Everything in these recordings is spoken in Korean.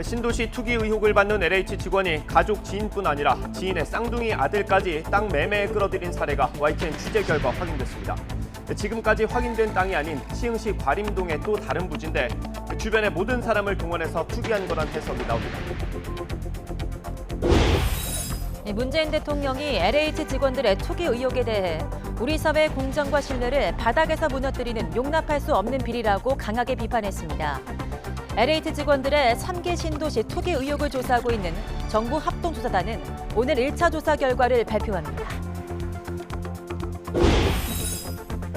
신도시 투기 의혹을 받는 LH 직원이 가족 지인뿐 아니라 지인의 쌍둥이 아들까지 땅 매매에 끌어들인 사례가 YTN 취재 결과 확인됐습니다. 지금까지 확인된 땅이 아닌 시흥시 과림동의 또 다른 부지인데 주변의 모든 사람을 동원해서 투기한 거란 해석이 나옵니다. 문재인 대통령이 LH 직원들의 투기 의혹에 대해 우리 사회의 공정과 신뢰를 바닥에서 무너뜨리는 용납할 수 없는 비리라고 강하게 비판했습니다. LH 직원들의 3기 신도시 투기 의혹을 조사하고 있는 정부 합동조사단은 오늘 1차 조사 결과를 발표합니다.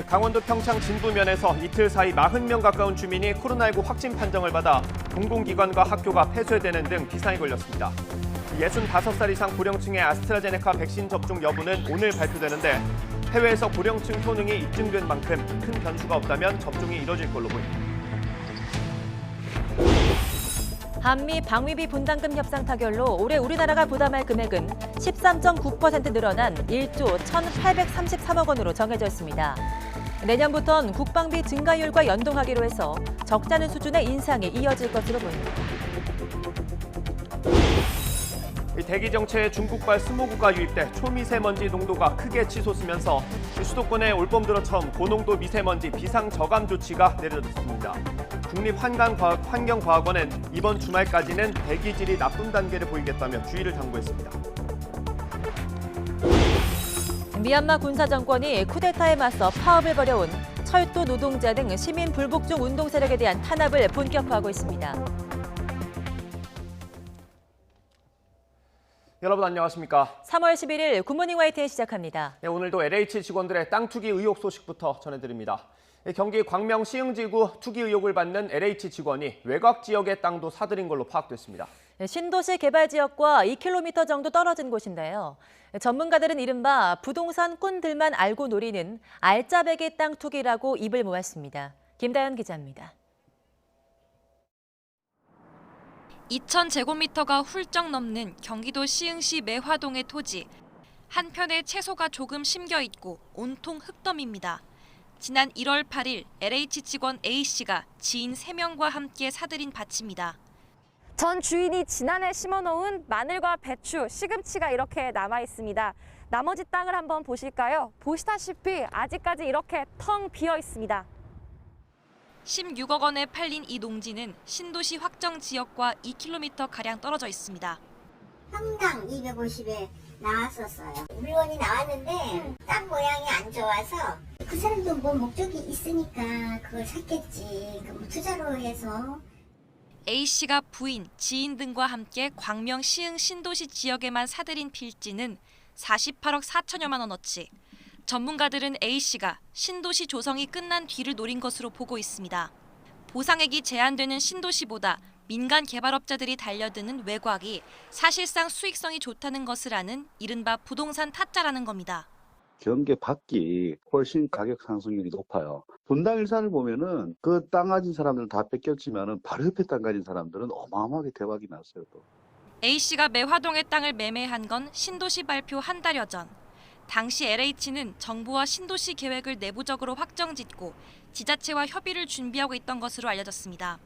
강원도 평창 진부면에서 이틀 사이 40명 가까운 주민이 코로나19 확진 판정을 받아 공공기관과 학교가 폐쇄되는 등 비상이 걸렸습니다. 65살 이상 고령층의 아스트라제네카 백신 접종 여부는 오늘 발표되는데 해외에서 고령층 효능이 입증된 만큼 큰 변수가 없다면 접종이 이뤄질 걸로 보입니다. 한미 방위비 분담금 협상 타결로 올해 우리나라가 부담할 금액은 13.9% 늘어난 1조 1,833억 원으로 정해져 있습니다. 내년부터는 국방비 증가율과 연동하기로 해서 적잖은 수준의 인상이 이어질 것으로 보입니다. 대기 정체에 중국발 스모그가 유입돼 초미세먼지 농도가 크게 치솟으면서 수도권에 올봄 들어 처음 고농도 미세먼지 비상 저감 조치가 내려졌습니다. 국립환경과학원은 이번 주말까지는 대기질이 나쁨 단계를 보이겠다며 주의를 당부했습니다. 미얀마 군사 정권이 쿠데타에 맞서 파업을 벌여온 철도 노동자 등 시민 불복종 운동 세력에 대한 탄압을 본격화하고 있습니다. 여러분 안녕하십니까? 3월 11일 굿모닝 YTN 시작합니다. 네, 오늘도 LH 직원들의 땅 투기 의혹 소식부터 전해드립니다. 경기 광명 시흥지구 투기 의혹을 받는 LH 직원이 외곽 지역의 땅도 사들인 걸로 파악됐습니다. 신도시 개발 지역과 2km 정도 떨어진 곳인데요. 전문가들은 이른바 부동산 꾼들만 알고 노리는 알짜배기 땅 투기라고 입을 모았습니다. 김다연 기자입니다. 2,000제곱미터가 훌쩍 넘는 경기도 시흥시 매화동의 토지. 한편에 채소가 조금 심겨 있고 온통 흙더미입니다. 지난 1월 8일 LH 직원 A씨가 지인 3명과 함께 사들인 밭입니다. 전 주인이 지난해 심어놓은 마늘과 배추, 시금치가 이렇게 남아 있습니다. 나머지 땅을 한번 보실까요? 보시다시피 아직까지 이렇게 텅 비어 있습니다. 16억 원에 팔린 이 농지는 신도시 확정 지역과 2km가량 떨어져 있습니다. 평당 250에 나왔었어요. 물건이 나왔는데 땅 모양이 안 좋아서 그 사람도 뭐 목적이 있으니까 그걸 샀겠지. 뭐 투자로 해서. A씨가 부인, 지인 등과 함께 광명 시흥 신도시 지역에만 사들인 필지는 48억 4천여만 원어치. 전문가들은 A씨가 신도시 조성이 끝난 뒤를 노린 것으로 보고 있습니다. 보상액이 제한되는 신도시보다 민간 개발업자들이 달려드는 외곽이 사실상 수익성이 좋다는 것을 아는 이른바 부동산 타짜라는 겁니다. 경계 밖이 훨씬 가격 상승률이 높아요. 분당 일산을 보면은 그 땅 가진 사람들은 다 뺏겼지만은 바로 옆에 땅 가진 사람들은 어마어마하게 대박이 났어요. 또. A씨가 매화동의 땅을 매매한 건 신도시 발표 한 달여 전. 당시 LH는 정부와 신도시 계획을 내부적으로 확정짓고 지자체와 협의를 준비하고 있던 것으로 알려졌습니다.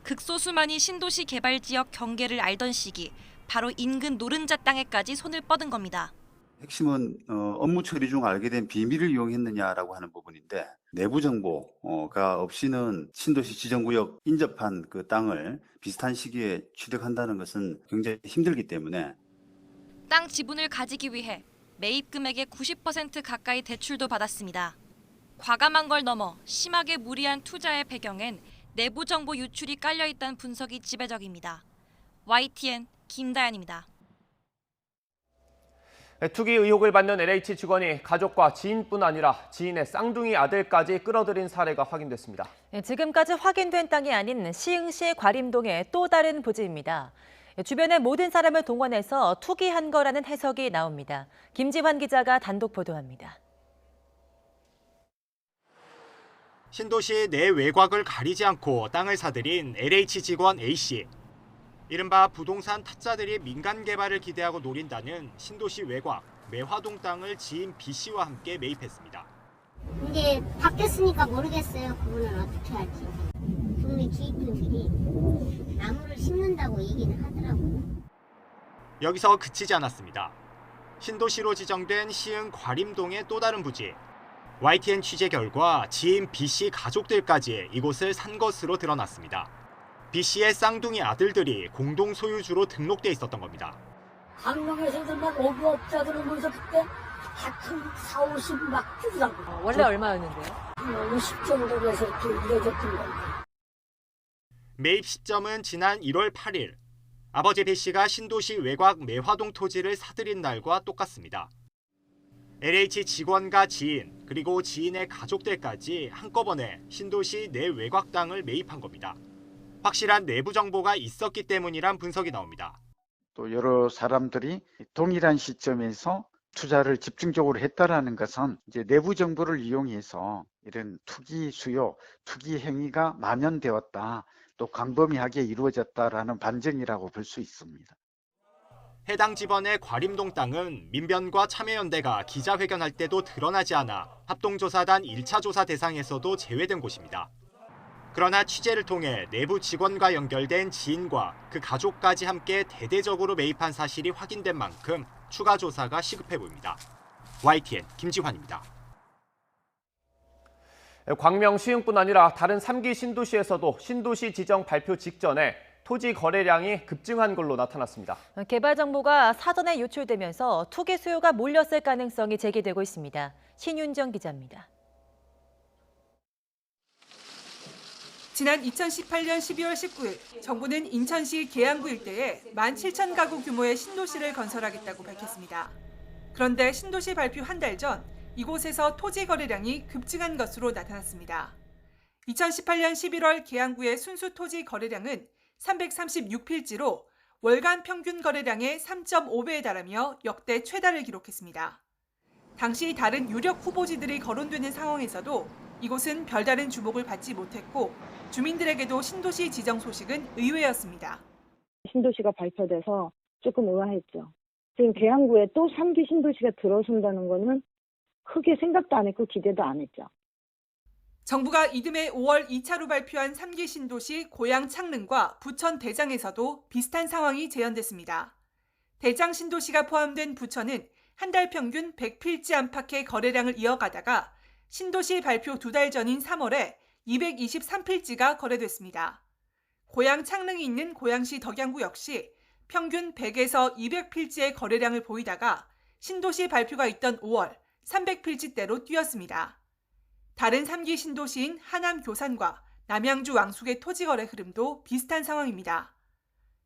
극소수만이 신도시 개발 지역 경계를 알던 시기, 바로 인근 노른자 땅에까지 손을 뻗은 겁니다. 핵심은 업무 처리 중 알게 된 비밀을 이용했느냐라고 하는 부분인데 내부 정보가 없이는 신도시 지정구역 인접한 그 땅을 비슷한 시기에 취득한다는 것은 굉장히 힘들기 때문에 땅 지분을 가지기 위해 매입 금액의 90% 가까이 대출도 받았습니다. 과감한 걸 넘어 심하게 무리한 투자의 배경엔 내부 정보 유출이 깔려있다는 분석이 지배적입니다. YTN 김다연입니다. 투기 의혹을 받는 LH 직원이 가족과 지인뿐 아니라 지인의 쌍둥이 아들까지 끌어들인 사례가 확인됐습니다. 지금까지 확인된 땅이 아닌 시흥시 과림동의 또 다른 부지입니다. 주변의 모든 사람을 동원해서 투기한 거라는 해석이 나옵니다. 김지환 기자가 단독 보도합니다. 신도시 내 외곽을 가리지 않고 땅을 사들인 LH 직원 A씨. 이른바 부동산 타짜들이 민간 개발을 기대하고 노린다는 신도시 외곽 매화동 땅을 지인 B씨와 함께 매입했습니다. 이게 바뀌었으니까 모르겠어요. 그분은 어떻게 할지. 동네 기획분들이 나무를 심는다고 얘기 여기서 그치지 않았습니다. 신도시로 지정된 시흥 과림동의 또 다른 부지. YTN 취재 결과 지인 B씨 가족들까지 이곳을 산 것으로 드러났습니다. B씨의 쌍둥이 아들들이 공동 소유주로 등록돼 있었던 겁니다. 강릉에서만 어부업자들은 모여서 그때 한 4, 50막 주더라고요. 원래 얼마였는데요? 50 정도로 해서 이렇게 이뤄졌던 겁니다. 매입 시점은 지난 1월 8일. 아버지 B씨가 신도시 외곽 매화동 토지를 사들인 날과 똑같습니다. LH 직원과 지인, 그리고 지인의 가족들까지 한꺼번에 신도시 내 외곽 땅을 매입한 겁니다. 확실한 내부 정보가 있었기 때문이란 분석이 나옵니다. 또 여러 사람들이 동일한 시점에서 투자를 집중적으로 했다라는 것은 이제 내부 정보를 이용해서 이런 투기 수요, 투기 행위가 만연되었다, 또 광범위하게 이루어졌다라는 반증이라고 볼 수 있습니다. 해당 집원의 과림동 땅은 민변과 참여연대가 기자회견할 때도 드러나지 않아 합동조사단 1차 조사 대상에서도 제외된 곳입니다. 그러나 취재를 통해 내부 직원과 연결된 지인과 그 가족까지 함께 대대적으로 매입한 사실이 확인된 만큼 추가 조사가 시급해 보입니다. YTN 김지환입니다. 광명 시흥뿐 아니라 다른 3기 신도시에서도 신도시 지정 발표 직전에 토지 거래량이 급증한 걸로 나타났습니다. 개발 정보가 사전에 유출되면서 투기 수요가 몰렸을 가능성이 제기되고 있습니다. 신윤정 기자입니다. 지난 2018년 12월 19일 정부는 인천시 계양구 일대에 17,000가구 규모의 신도시를 건설하겠다고 밝혔습니다. 그런데 신도시 발표 한 달 전 이곳에서 토지 거래량이 급증한 것으로 나타났습니다. 2018년 11월 계양구의 순수 토지 거래량은 336필지로 월간 평균 거래량의 3.5배에 달하며 역대 최다를 기록했습니다. 당시 다른 유력 후보지들이 거론되는 상황에서도 이곳은 별다른 주목을 받지 못했고 주민들에게도 신도시 지정 소식은 의외였습니다. 신도시가 발표돼서 조금 의아했죠. 지금 계양구에 또 3기 신도시가 들어선다는 거는 크게 생각도 안 했고 기대도 안 했죠. 정부가 이듬해 5월 2차로 발표한 3기 신도시 고양 창릉과 부천 대장에서도 비슷한 상황이 재현됐습니다. 대장 신도시가 포함된 부천은 한 달 평균 100필지 안팎의 거래량을 이어가다가 신도시 발표 2달 전인 3월에 223필지가 거래됐습니다. 고양 창릉이 있는 고양시 덕양구 역시 평균 100에서 200필지의 거래량을 보이다가 신도시 발표가 있던 5월 300필지대로 뛰었습니다. 다른 3기 신도시인 하남 교산과 남양주 왕숙의 토지 거래 흐름도 비슷한 상황입니다.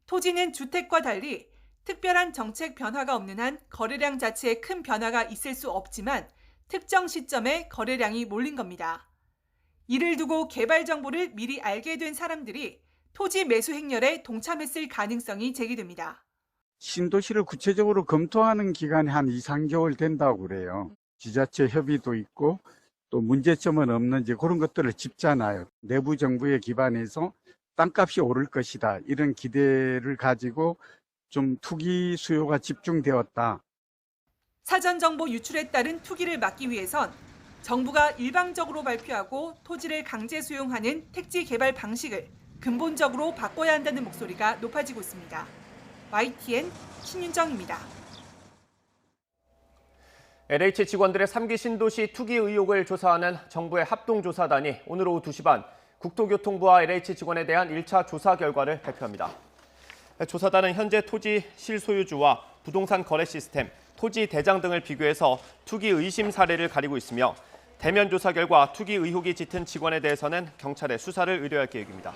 토지는 주택과 달리 특별한 정책 변화가 없는 한 거래량 자체에 큰 변화가 있을 수 없지만 특정 시점에 거래량이 몰린 겁니다. 이를 두고 개발 정보를 미리 알게 된 사람들이 토지 매수 행렬에 동참했을 가능성이 제기됩니다. 신도시를 구체적으로 검토하는 기간이 한 2, 3개월 된다고 그래요. 지자체 협의도 있고 또 문제점은 없는지 그런 것들을 짚잖아요. 내부 정보에 기반해서 땅값이 오를 것이다, 이런 기대를 가지고 좀 투기 수요가 집중되었다. 사전 정보 유출에 따른 투기를 막기 위해선 정부가 일방적으로 발표하고 토지를 강제 수용하는 택지 개발 방식을 근본적으로 바꿔야 한다는 목소리가 높아지고 있습니다. YTN 신윤정입니다. LH 직원들의 3기 신도시 투기 의혹을 조사하는 정부의 합동조사단이 오늘 오후 2시 반 국토교통부와 LH 직원에 대한 1차 조사 결과를 발표합니다. 조사단은 현재 토지 실소유주와 부동산 거래 시스템, 토지 대장 등을 비교해서 투기 의심 사례를 가리고 있으며 대면 조사 결과 투기 의혹이 짙은 직원에 대해서는 경찰에 수사를 의뢰할 계획입니다.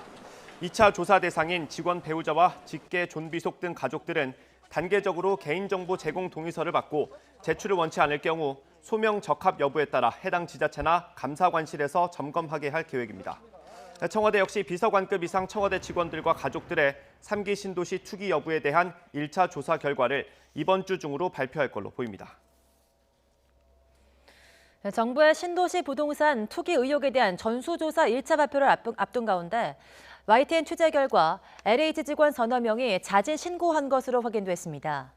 2차 조사 대상인 직원 배우자와 직계 존비속 등 가족들은 단계적으로 개인정보 제공 동의서를 받고 제출을 원치 않을 경우 소명 적합 여부에 따라 해당 지자체나 감사관실에서 점검하게 할 계획입니다. 청와대 역시 비서관급 이상 청와대 직원들과 가족들의 3기 신도시 투기 여부에 대한 1차 조사 결과를 이번 주 중으로 발표할 걸로 보입니다. 정부의 신도시 부동산 투기 의혹에 대한 전수조사 1차 발표를 앞둔 가운데 YTN 취재 결과 LH 직원 서너 명이 자진 신고한 것으로 확인됐습니다.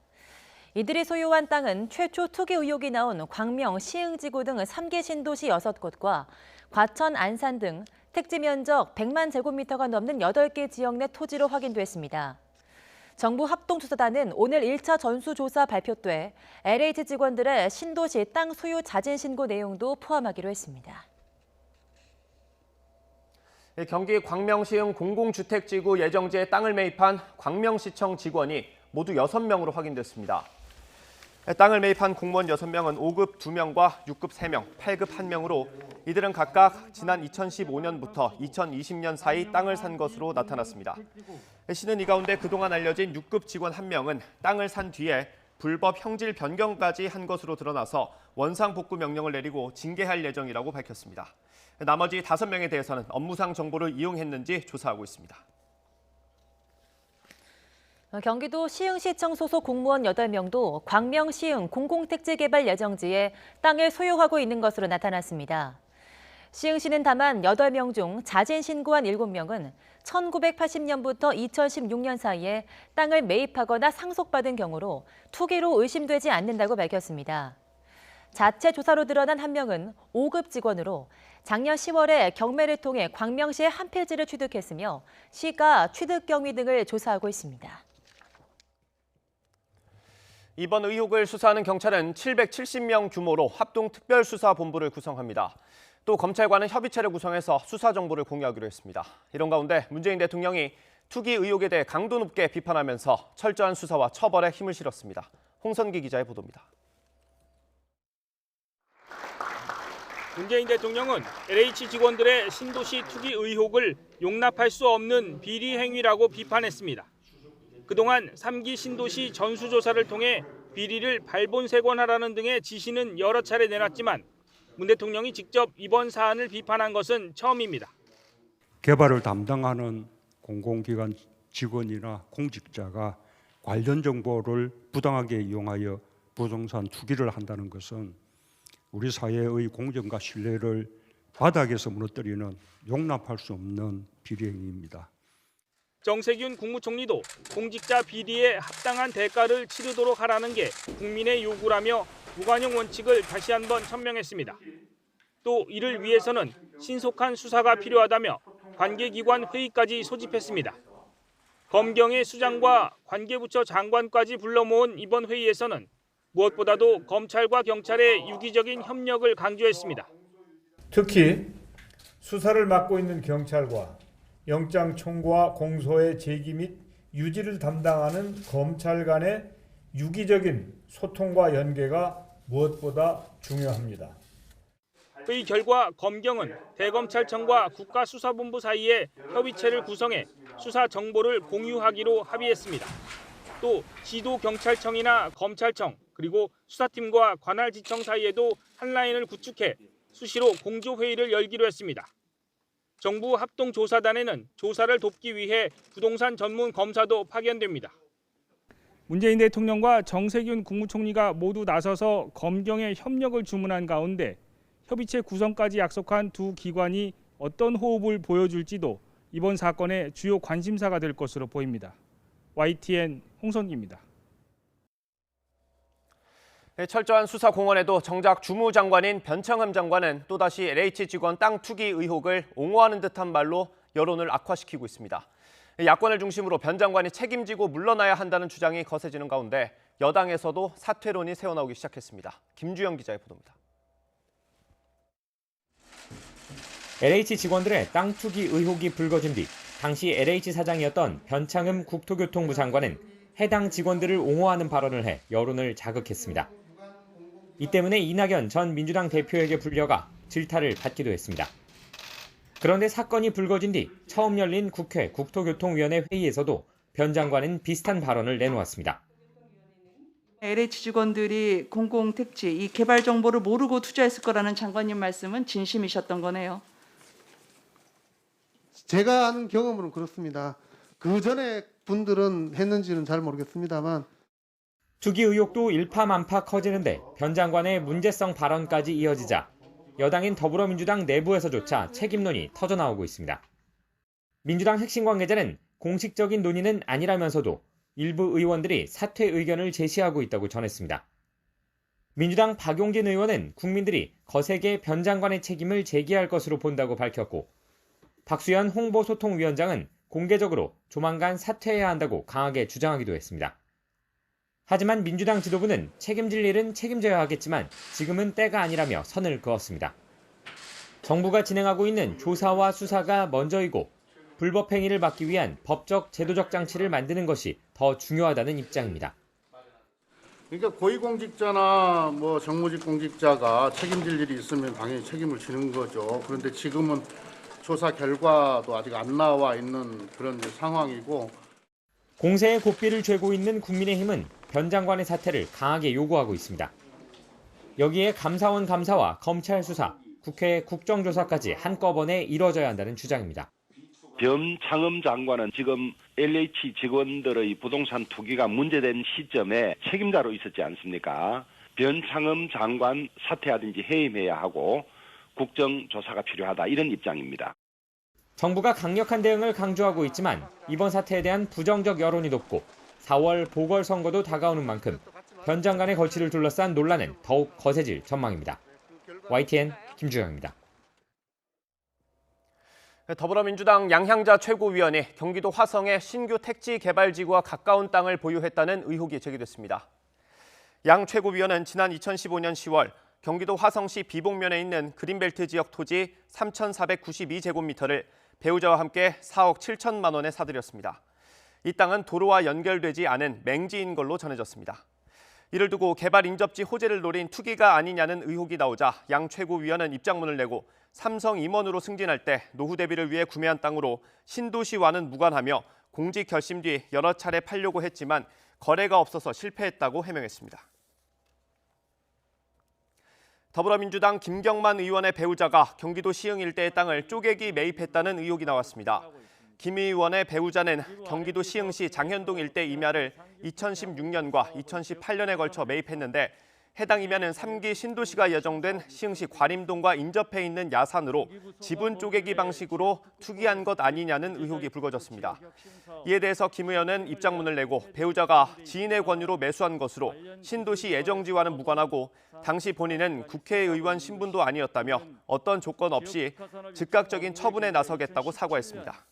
이들이 소유한 땅은 최초 투기 의혹이 나온 광명, 시흥지구 등 3기 신도시 6곳과 과천, 안산 등 택지 면적 100만 제곱미터가 넘는 8개 지역 내 토지로 확인됐습니다. 정부 합동조사단은 오늘 1차 전수조사 발표돼 LH 직원들의 신도시 땅 소유 자진 신고 내용도 포함하기로 했습니다. 경기 광명시흥 공공주택지구 예정지에 땅을 매입한 광명시청 직원이 모두 6명으로 확인됐습니다. 땅을 매입한 공무원 6명은 5급 2명과 6급 3명, 8급 1명으로 이들은 각각 지난 2015년부터 2020년 사이 땅을 산 것으로 나타났습니다. 시는 이 가운데 그동안 알려진 6급 직원 1명은 땅을 산 뒤에 불법 형질 변경까지 한 것으로 드러나서 원상복구 명령을 내리고 징계할 예정이라고 밝혔습니다. 나머지 5명에 대해서는 업무상 정보를 이용했는지 조사하고 있습니다. 경기도 시흥시청 소속 공무원 8명도 광명시흥 공공택지 개발 예정지에 땅을 소유하고 있는 것으로 나타났습니다. 시흥시는 다만 8명 중 자진 신고한 7명은 1980년부터 2016년 사이에 땅을 매입하거나 상속받은 경우로 투기로 의심되지 않는다고 밝혔습니다. 자체 조사로 드러난 1명은 5급 직원으로 작년 10월에 경매를 통해 광명시의 한 필지를 취득했으며 시가 취득 경위 등을 조사하고 있습니다. 이번 의혹을 수사하는 경찰은 770명 규모로 합동특별수사본부를 구성합니다. 또 검찰과는 협의체를 구성해서 수사 정보를 공유하기로 했습니다. 이런 가운데 문재인 대통령이 투기 의혹에 대해 강도 높게 비판하면서 철저한 수사와 처벌에 힘을 실었습니다. 홍선기 기자의 보도입니다. 문재인 대통령은 LH 직원들의 신도시 투기 의혹을 용납할 수 없는 비리 행위라고 비판했습니다. 그동안 3기 신도시 전수조사를 통해 비리를 발본색원하라는 등의 지시는 여러 차례 내놨지만 문 대통령이 직접 이번 사안을 비판한 것은 처음입니다. 개발을 담당하는 공공기관 직원이나 공직자가 관련 정보를 부당하게 이용하여 부동산 투기를 한다는 것은 우리 사회의 공정과 신뢰를 바닥에서 무너뜨리는 용납할 수 없는 비리 행위입니다. 정세균 국무총리도 공직자 비리에 합당한 대가를 치르도록 하라는 게 국민의 요구라며 무관용 원칙을 다시 한번 천명했습니다. 또 이를 위해서는 신속한 수사가 필요하다며 관계기관 회의까지 소집했습니다. 검경의 수장과 관계부처 장관까지 불러 모은 이번 회의에서는 무엇보다도 검찰과 경찰의 유기적인 협력을 강조했습니다. 특히 수사를 맡고 있는 경찰과 영장 청구와 공소의 제기 및 유지를 담당하는 검찰 간의 유기적인 소통과 연계가 무엇보다 중요합니다. 회의 결과 검경은 대검찰청과 국가수사본부 사이에 협의체를 구성해 수사 정보를 공유하기로 합의했습니다. 또 지도경찰청이나 검찰청 그리고 수사팀과 관할지청 사이에도 한 라인을 구축해 수시로 공조회의를 열기로 했습니다. 정부 합동조사단에는 조사를 돕기 위해 부동산 전문 검사도 파견됩니다. 문재인 대통령과 정세균 국무총리가 모두 나서서 검경의 협력을 주문한 가운데 협의체 구성까지 약속한 두 기관이 어떤 호흡을 보여줄지도 이번 사건의 주요 관심사가 될 것으로 보입니다. YTN 홍선기입니다. 철저한 수사 공언에도 정작 주무장관인 변창흠 장관은 또다시 LH 직원 땅 투기 의혹을 옹호하는 듯한 말로 여론을 악화시키고 있습니다. 야권을 중심으로 변 장관이 책임지고 물러나야 한다는 주장이 거세지는 가운데 여당에서도 사퇴론이 새어나오기 시작했습니다. 김주영 기자의 보도입니다. LH 직원들의 땅 투기 의혹이 불거진 뒤 당시 LH 사장이었던 변창흠 국토교통부 장관은 해당 직원들을 옹호하는 발언을 해 여론을 자극했습니다. 이 때문에 이낙연 전 민주당 대표에게 불려가 질타를 받기도 했습니다. 그런데 사건이 불거진 뒤 처음 열린 국회 국토교통위원회 회의에서도 변 장관은 비슷한 발언을 내놓았습니다. LH 직원들이 공공택지, 이 개발 정보를 모르고 투자했을 거라는 장관님 말씀은 진심이셨던 거네요. 제가 아는 경험으로는 그렇습니다. 그 전에 분들은 했는지는 잘 모르겠습니다만. 투기 의혹도 일파만파 커지는데 변 장관의 문제성 발언까지 이어지자 여당인 더불어민주당 내부에서조차 책임론이 터져나오고 있습니다. 민주당 핵심 관계자는 공식적인 논의는 아니라면서도 일부 의원들이 사퇴 의견을 제시하고 있다고 전했습니다. 민주당 박용진 의원은 국민들이 거세게 변 장관의 책임을 제기할 것으로 본다고 밝혔고 박수현 홍보소통위원장은 공개적으로 조만간 사퇴해야 한다고 강하게 주장하기도 했습니다. 하지만 민주당 지도부는 책임질 일은 책임져야 하겠지만 지금은 때가 아니라며 선을 그었습니다. 정부가 진행하고 있는 조사와 수사가 먼저이고 불법 행위를 막기 위한 법적 제도적 장치를 만드는 것이 더 중요하다는 입장입니다. 그러니까 고위공직자나 정무직 공직자가 책임질 일이 있으면 당연히 책임을 지는 거죠. 그런데 지금은 조사 결과도 아직 안 나와 있는 그런 상황이고, 공세의 고삐를 죄고 있는 국민의힘은 변 장관의 사퇴를 강하게 요구하고 있습니다. 여기에 감사원 감사와 검찰 수사, 국회 국정조사까지 한꺼번에 이뤄져야 한다는 주장입니다. 변창흠 장관은 지금 LH 직원들의 부동산 투기가 문제된 시점에 책임자로 있었지 않습니까? 변창흠 장관 사퇴하든지 해임해야 하고 국정조사가 필요하다, 이런 입장입니다. 정부가 강력한 대응을 강조하고 있지만 이번 사태에 대한 부정적 여론이 높고 4월 보궐선거도 다가오는 만큼 변 장관의 거취를 둘러싼 논란은 더욱 거세질 전망입니다. YTN 김주영입니다. 더불어민주당 양향자 최고위원이 경기도 화성의 신규 택지 개발지구와 가까운 땅을 보유했다는 의혹이 제기됐습니다. 양 최고위원은 지난 2015년 10월 경기도 화성시 비봉면에 있는 그린벨트 지역 토지 3,492제곱미터를 배우자와 함께 4억 7천만 원에 사들였습니다. 이 땅은 도로와 연결되지 않은 맹지인 걸로 전해졌습니다. 이를 두고 개발 인접지 호재를 노린 투기가 아니냐는 의혹이 나오자 양 최고위원은 입장문을 내고 삼성 임원으로 승진할 때 노후 대비를 위해 구매한 땅으로 신도시와는 무관하며 공직 결심 뒤 여러 차례 팔려고 했지만 거래가 없어서 실패했다고 해명했습니다. 더불어민주당 김경만 의원의 배우자가 경기도 시흥 일대의 땅을 쪼개기 매입했다는 의혹이 나왔습니다. 김 의원의 배우자는 경기도 시흥시 장현동 일대 임야를 2016년과 2018년에 걸쳐 매입했는데 해당 임야는 3기 신도시가 예정된 시흥시 과림동과 인접해 있는 야산으로 지분 쪼개기 방식으로 투기한 것 아니냐는 의혹이 불거졌습니다. 이에 대해서 김 의원은 입장문을 내고 배우자가 지인의 권유로 매수한 것으로 신도시 예정지와는 무관하고 당시 본인은 국회의원 신분도 아니었다며 어떤 조건 없이 즉각적인 처분에 나서겠다고 사과했습니다.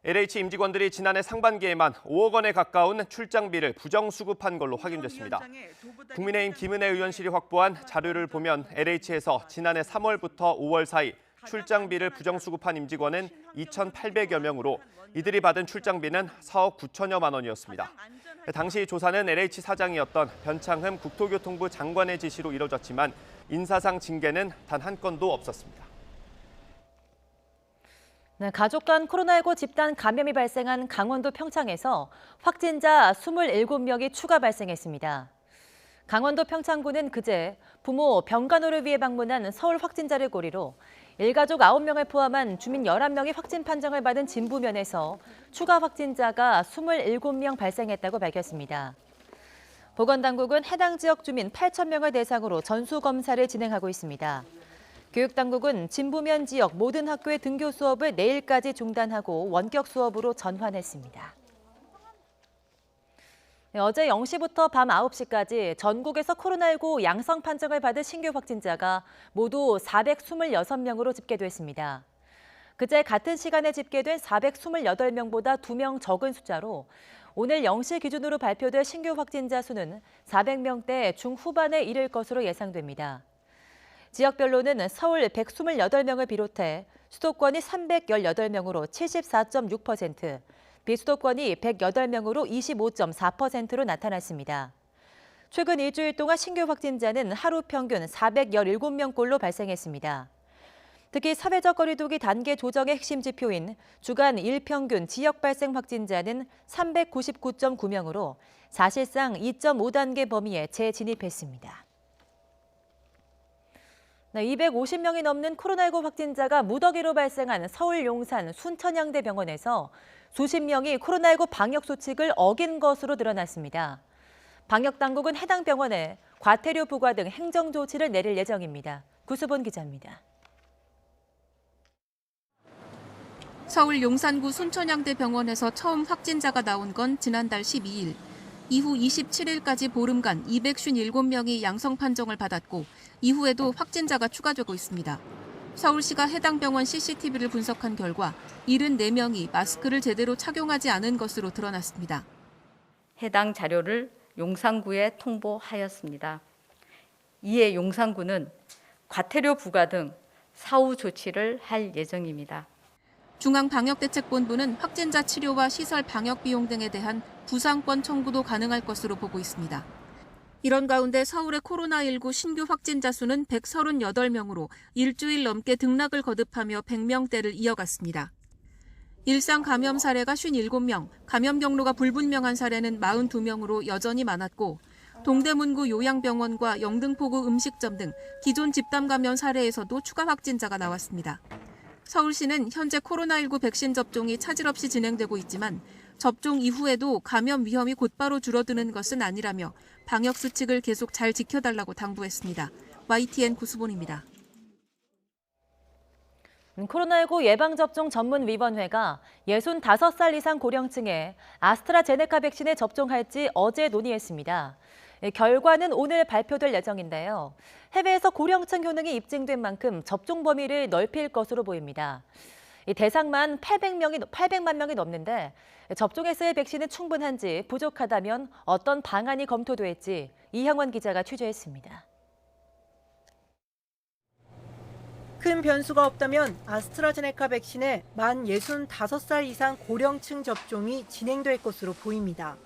LH 임직원들이 지난해 상반기에만 5억 원에 가까운 출장비를 부정수급한 걸로 확인됐습니다. 국민의힘 김은혜 의원실이 확보한 자료를 보면 LH에서 지난해 3월부터 5월 사이 출장비를 부정수급한 임직원은 2,800여 명으로 이들이 받은 출장비는 4억 9천여만 원이었습니다. 당시 조사는 LH 사장이었던 변창흠 국토교통부 장관의 지시로 이뤄졌지만 인사상 징계는 단 한 건도 없었습니다. 네, 가족 간 코로나19 집단 감염이 발생한 강원도 평창에서 확진자 27명이 추가 발생했습니다. 강원도 평창군은 그제 부모 병간호를 위해 방문한 서울 확진자를 고리로 일가족 9명을 포함한 주민 11명이 확진 판정을 받은 진부면에서 추가 확진자가 27명 발생했다고 밝혔습니다. 보건당국은 해당 지역 주민 8,000명을 대상으로 전수검사를 진행하고 있습니다. 교육당국은 진부면 지역 모든 학교의 등교 수업을 내일까지 중단하고 원격 수업으로 전환했습니다. 어제 0시부터 밤 9시까지 전국에서 코로나19 양성 판정을 받은 신규 확진자가 모두 426명으로 집계됐습니다. 그제 같은 시간에 집계된 428명보다 2명 적은 숫자로 오늘 0시 기준으로 발표될 신규 확진자 수는 400명대 중후반에 이를 것으로 예상됩니다. 지역별로는 서울 128명을 비롯해 수도권이 318명으로 74.6%, 비수도권이 108명으로 25.4%로 나타났습니다. 최근 일주일 동안 신규 확진자는 하루 평균 417명꼴로 발생했습니다. 특히 사회적 거리두기 단계 조정의 핵심 지표인 주간 일평균 지역 발생 확진자는 399.9명으로 사실상 2.5단계 범위에 재진입했습니다. 250명이 넘는 코로나19 확진자가 무더기로 발생한 서울 용산 순천향대 병원에서 수십 명이 코로나19 방역 수칙을 어긴 것으로 드러났습니다. 방역당국은 해당 병원에 과태료 부과 등 행정 조치를 내릴 예정입니다. 구수본 기자입니다. 서울 용산구 순천향대 병원에서 처음 확진자가 나온 건 지난달 12일. 이후 27일까지 보름간 257명이 양성 판정을 받았고 이후에도 확진자가 추가되고 있습니다. 서울시가 해당 병원 CCTV를 분석한 결과 74명이 마스크를 제대로 착용하지 않은 것으로 드러났습니다. 해당 자료를 용산구에 통보하였습니다. 이에 용산구는 과태료 부과 등 사후 조치를 할 예정입니다. 중앙방역대책본부는 확진자 치료와 시설 방역 비용 등에 대한 부상권 청구도 가능할 것으로 보고 있습니다. 이런 가운데 서울의 코로나19 신규 확진자 수는 138명으로 일주일 넘게 등락을 거듭하며 100명대를 이어갔습니다. 일상 감염 사례가 57명, 감염 경로가 불분명한 사례는 42명으로 여전히 많았고 동대문구 요양병원과 영등포구 음식점 등 기존 집단 감염 사례에서도 추가 확진자가 나왔습니다. 서울시는 현재 코로나19 백신 접종이 차질 없이 진행되고 있지만 접종 이후에도 감염 위험이 곧바로 줄어드는 것은 아니라며 방역 수칙을 계속 잘 지켜달라고 당부했습니다. YTN 구수본입니다. 코로나19 예방접종 전문위원회가 65살 이상 고령층에 아스트라제네카 백신을 접종할지 어제 논의했습니다. 결과는 오늘 발표될 예정인데요. 해외에서 고령층 효능이 입증된 만큼 접종 범위를 넓힐 것으로 보입니다. 대상만 800만 명이 넘는데 접종했을 백신은 충분한지 부족하다면 어떤 방안이 검토될지 이형원 기자가 취재했습니다. 큰 변수가 없다면 아스트라제네카 백신의 만 65살 이상 고령층 접종이 진행될 것으로 보입니다.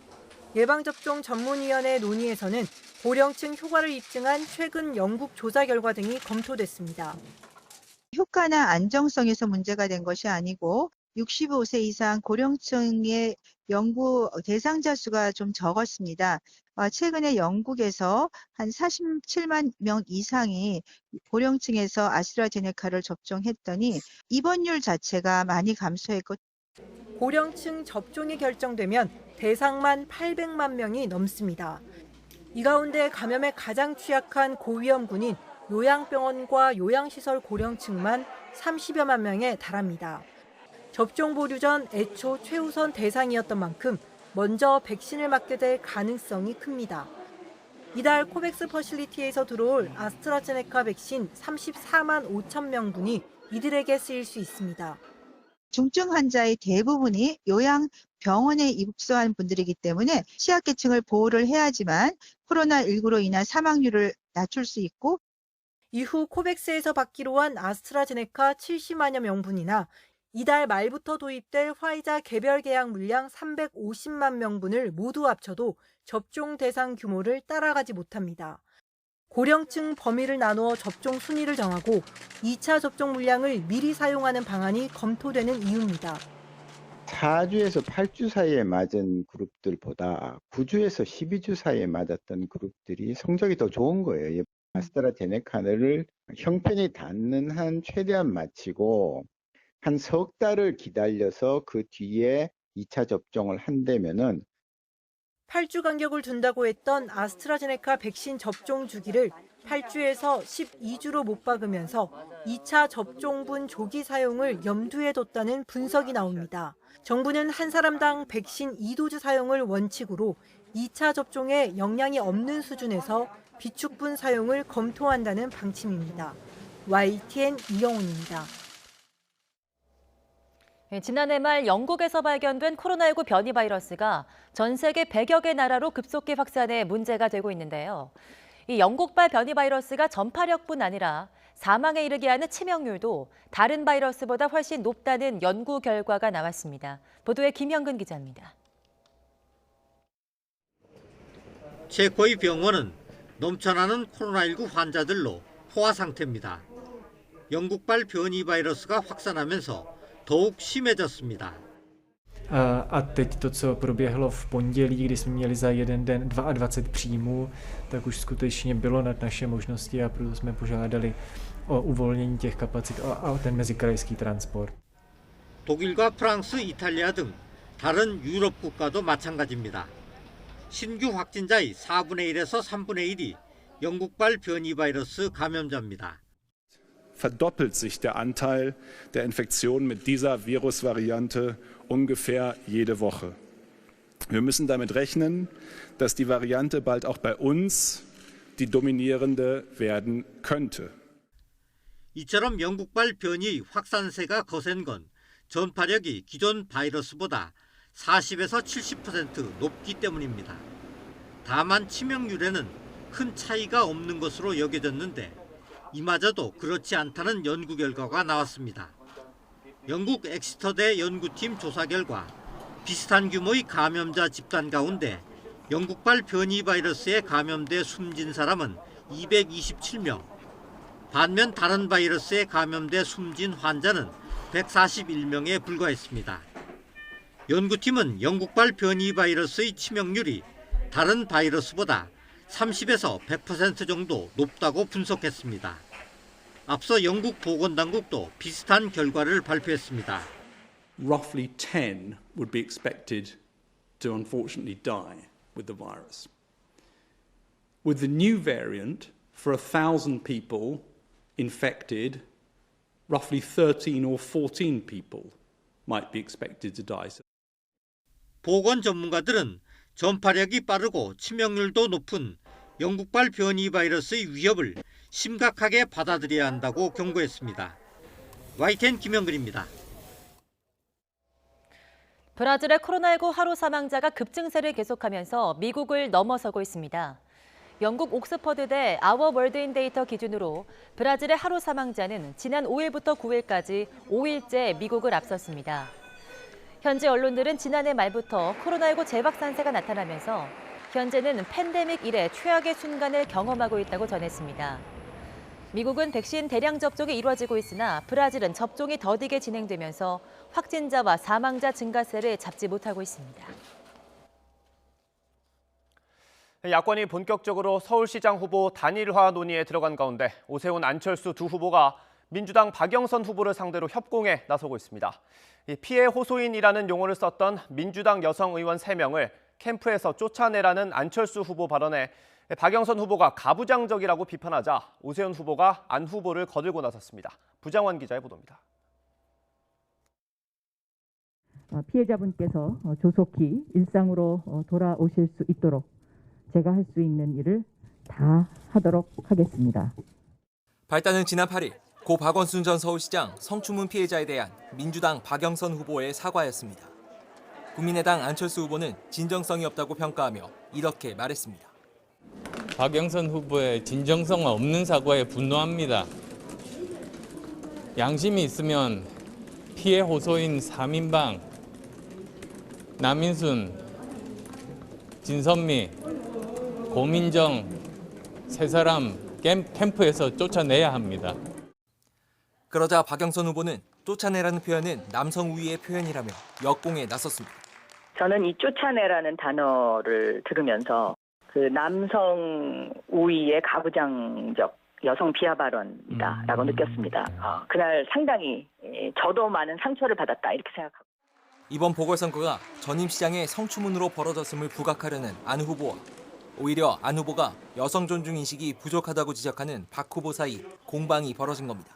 예방접종 전문위원회 논의에서는 고령층 효과를 입증한 최근 영국 조사 결과 등이 검토됐습니다. 효과나 안정성에서 문제가 된 것이 아니고 65세 이상 고령층의 연구 대상자 수가 좀 적었습니다. 최근에 영국에서 한 47만 명 이상이 고령층에서 아스트라제네카를 접종했더니 입원율 자체가 많이 감소했고 고령층 접종이 결정되면 대상만 800만 명이 넘습니다. 이 가운데 감염에 가장 취약한 고위험군인 요양병원과 요양시설 고령층만 30여만 명에 달합니다. 접종 보류 전 애초 최우선 대상이었던 만큼 먼저 백신을 맞게 될 가능성이 큽니다. 이달 코백스 퍼실리티에서 들어올 아스트라제네카 백신 34만 5천 명분이 이들에게 쓰일 수 있습니다. 중증 환자의 대부분이 요양병원에 입소한 분들이기 때문에 취약계층을 보호를 해야지만 코로나19로 인한 사망률을 낮출 수 있고 이후 코백스에서 받기로 한 아스트라제네카 70만여 명분이나 이달 말부터 도입될 화이자 개별 계약 물량 350만 명분을 모두 합쳐도 접종 대상 규모를 따라가지 못합니다. 고령층 범위를 나누어 접종 순위를 정하고 2차 접종 물량을 미리 사용하는 방안이 검토되는 이유입니다. 4주에서 8주 사이에 맞은 그룹들보다 9주에서 12주 사이에 맞았던 그룹들이 성적이 더 좋은 거예요. 아스트라제네카를 형편이 닿는 한 최대한 마치고 한 석 달을 기다려서 그 뒤에 2차 접종을 한다면은 8주 간격을 둔다고 했던 아스트라제네카 백신 접종 주기를 8주에서 12주로 못 박으면서 2차 접종분 조기 사용을 염두에 뒀다는 분석이 나옵니다. 정부는 한 사람당 백신 2도즈 사용을 원칙으로 2차 접종에 영향이 없는 수준에서 비축분 사용을 검토한다는 방침입니다. YTN 이영훈입니다. 지난해 말 영국에서 발견된 코로나19 변이 바이러스가 전 세계 100여 개 나라로 급속히 확산해 문제가 되고 있는데요. 이 영국발 변이 바이러스가 전파력뿐 아니라 사망에 이르게 하는 치명률도 다른 바이러스보다 훨씬 높다는 연구 결과가 나왔습니다. 보도에 김현근 기자입니다. 체코의 병원은 넘쳐나는 코로나19 환자들로 포화 상태입니다. 영국발 변이 바이러스가 확산하면서 더욱 심해졌습니다. A teď to, co proběhlo v pondělí, kdy jsme měli za jeden den 22 příjmů, tak už skutečně bylo nad naše možnosti a proto jsme požádali o uvolnění těch kapacit a ten mezikrajský transport. 독일과 프랑스, 이탈리아 등 다른 유럽 국가도 마찬가지입니다. 신규 확진자의 4분의 1에서 3분의 1이 영국발 변이 바이러스 감염자입니다. Verdoppelt sich der Anteil der Infektionen mit dieser Virusvariante ungefähr jede Woche. Wir müssen damit rechnen, dass die Variante bald auch bei uns die dominierende werden könnte. 이처럼 영국발 변이 확산세가 거센 건 전파력이 기존 바이러스보다 40에서 70% 높기 때문입니다. 다만 치명률에는 큰 차이가 없는 것으로 여겨졌는데 이마저도 그렇지 않다는 연구 결과가 나왔습니다. 영국 엑스터대 연구팀 조사 결과 비슷한 규모의 감염자 집단 가운데 영국발 변이 바이러스에 감염돼 숨진 사람은 227명, 반면 다른 바이러스에 감염돼 숨진 환자는 141명에 불과했습니다. 연구팀은 영국발 변이 바이러스의 치명률이 다른 바이러스보다 30에서 100% 정도 높다고 분석했습니다. 앞서 영국 보건당국도 비슷한 결과를 발표했습니다. Roughly 10 would be expected to unfortunately die with the virus. With the new variant, for 1,000 people infected, roughly 13 or 14 people might be expected to die. 보건 전문가들은 전파력이 빠르고 치명률도 높은 영국발 변이 바이러스의 위협을 심각하게 받아들여야 한다고 경고했습니다. YTN 김영근입니다. 브라질의 코로나19 하루 사망자가 급증세를 계속하면서 미국을 넘어서고 있습니다. 영국 옥스퍼드대 아워월드인 데이터 기준으로 브라질의 하루 사망자는 지난 5일부터 9일까지 5일째 미국을 앞섰습니다. 현지 언론들은 지난해 말부터 코로나19 재확산세가 나타나면서 현재는 팬데믹 이래 최악의 순간을 경험하고 있다고 전했습니다. 미국은 백신 대량 접종이 이루어지고 있으나 브라질은 접종이 더디게 진행되면서 확진자와 사망자 증가세를 잡지 못하고 있습니다. 야권이 본격적으로 서울시장 후보 단일화 논의에 들어간 가운데 오세훈, 안철수 두 후보가 민주당 박영선 후보를 상대로 협공에 나서고 있습니다. 피해 호소인이라는 용어를 썼던 민주당 여성 의원 3명을 캠프에서 쫓아내라는 안철수 후보 발언에 박영선 후보가 가부장적이라고 비판하자 오세훈 후보가 안 후보를 거들고 나섰습니다. 부장원 기자의 보도입니다. 피해자분께서 조속히 일상으로 돌아오실 수 있도록 제가 할 수 있는 일을 다 하도록 하겠습니다. 발단은 지난 8일 고 박원순 전 서울시장 성추문 피해자에 대한 민주당 박영선 후보의 사과였습니다. 국민의당 안철수 후보는 진정성이 없다고 평가하며 이렇게 말했습니다. 박영선 후보의 진정성 없는 사과에 분노합니다. 양심이 있으면 피해 호소인 3인방, 남인순, 진선미, 고민정 세 사람 캠프에서 쫓아내야 합니다. 그러자 박영선 후보는 쫓아내라는 표현은 남성 우위의 표현이라며 역공에 나섰습니다. 저는 이 쫓아내라는 단어를 들으면서 그 남성 우위의 가부장적 여성 비하 발언이다라고 느꼈습니다. 그날 상당히 저도 많은 상처를 받았다 이렇게 생각하고. 이번 보궐선거가 전임 시장의 성추문으로 벌어졌음을 부각하려는 안 후보와 오히려 안 후보가 여성 존중 인식이 부족하다고 지적하는 박 후보 사이 공방이 벌어진 겁니다.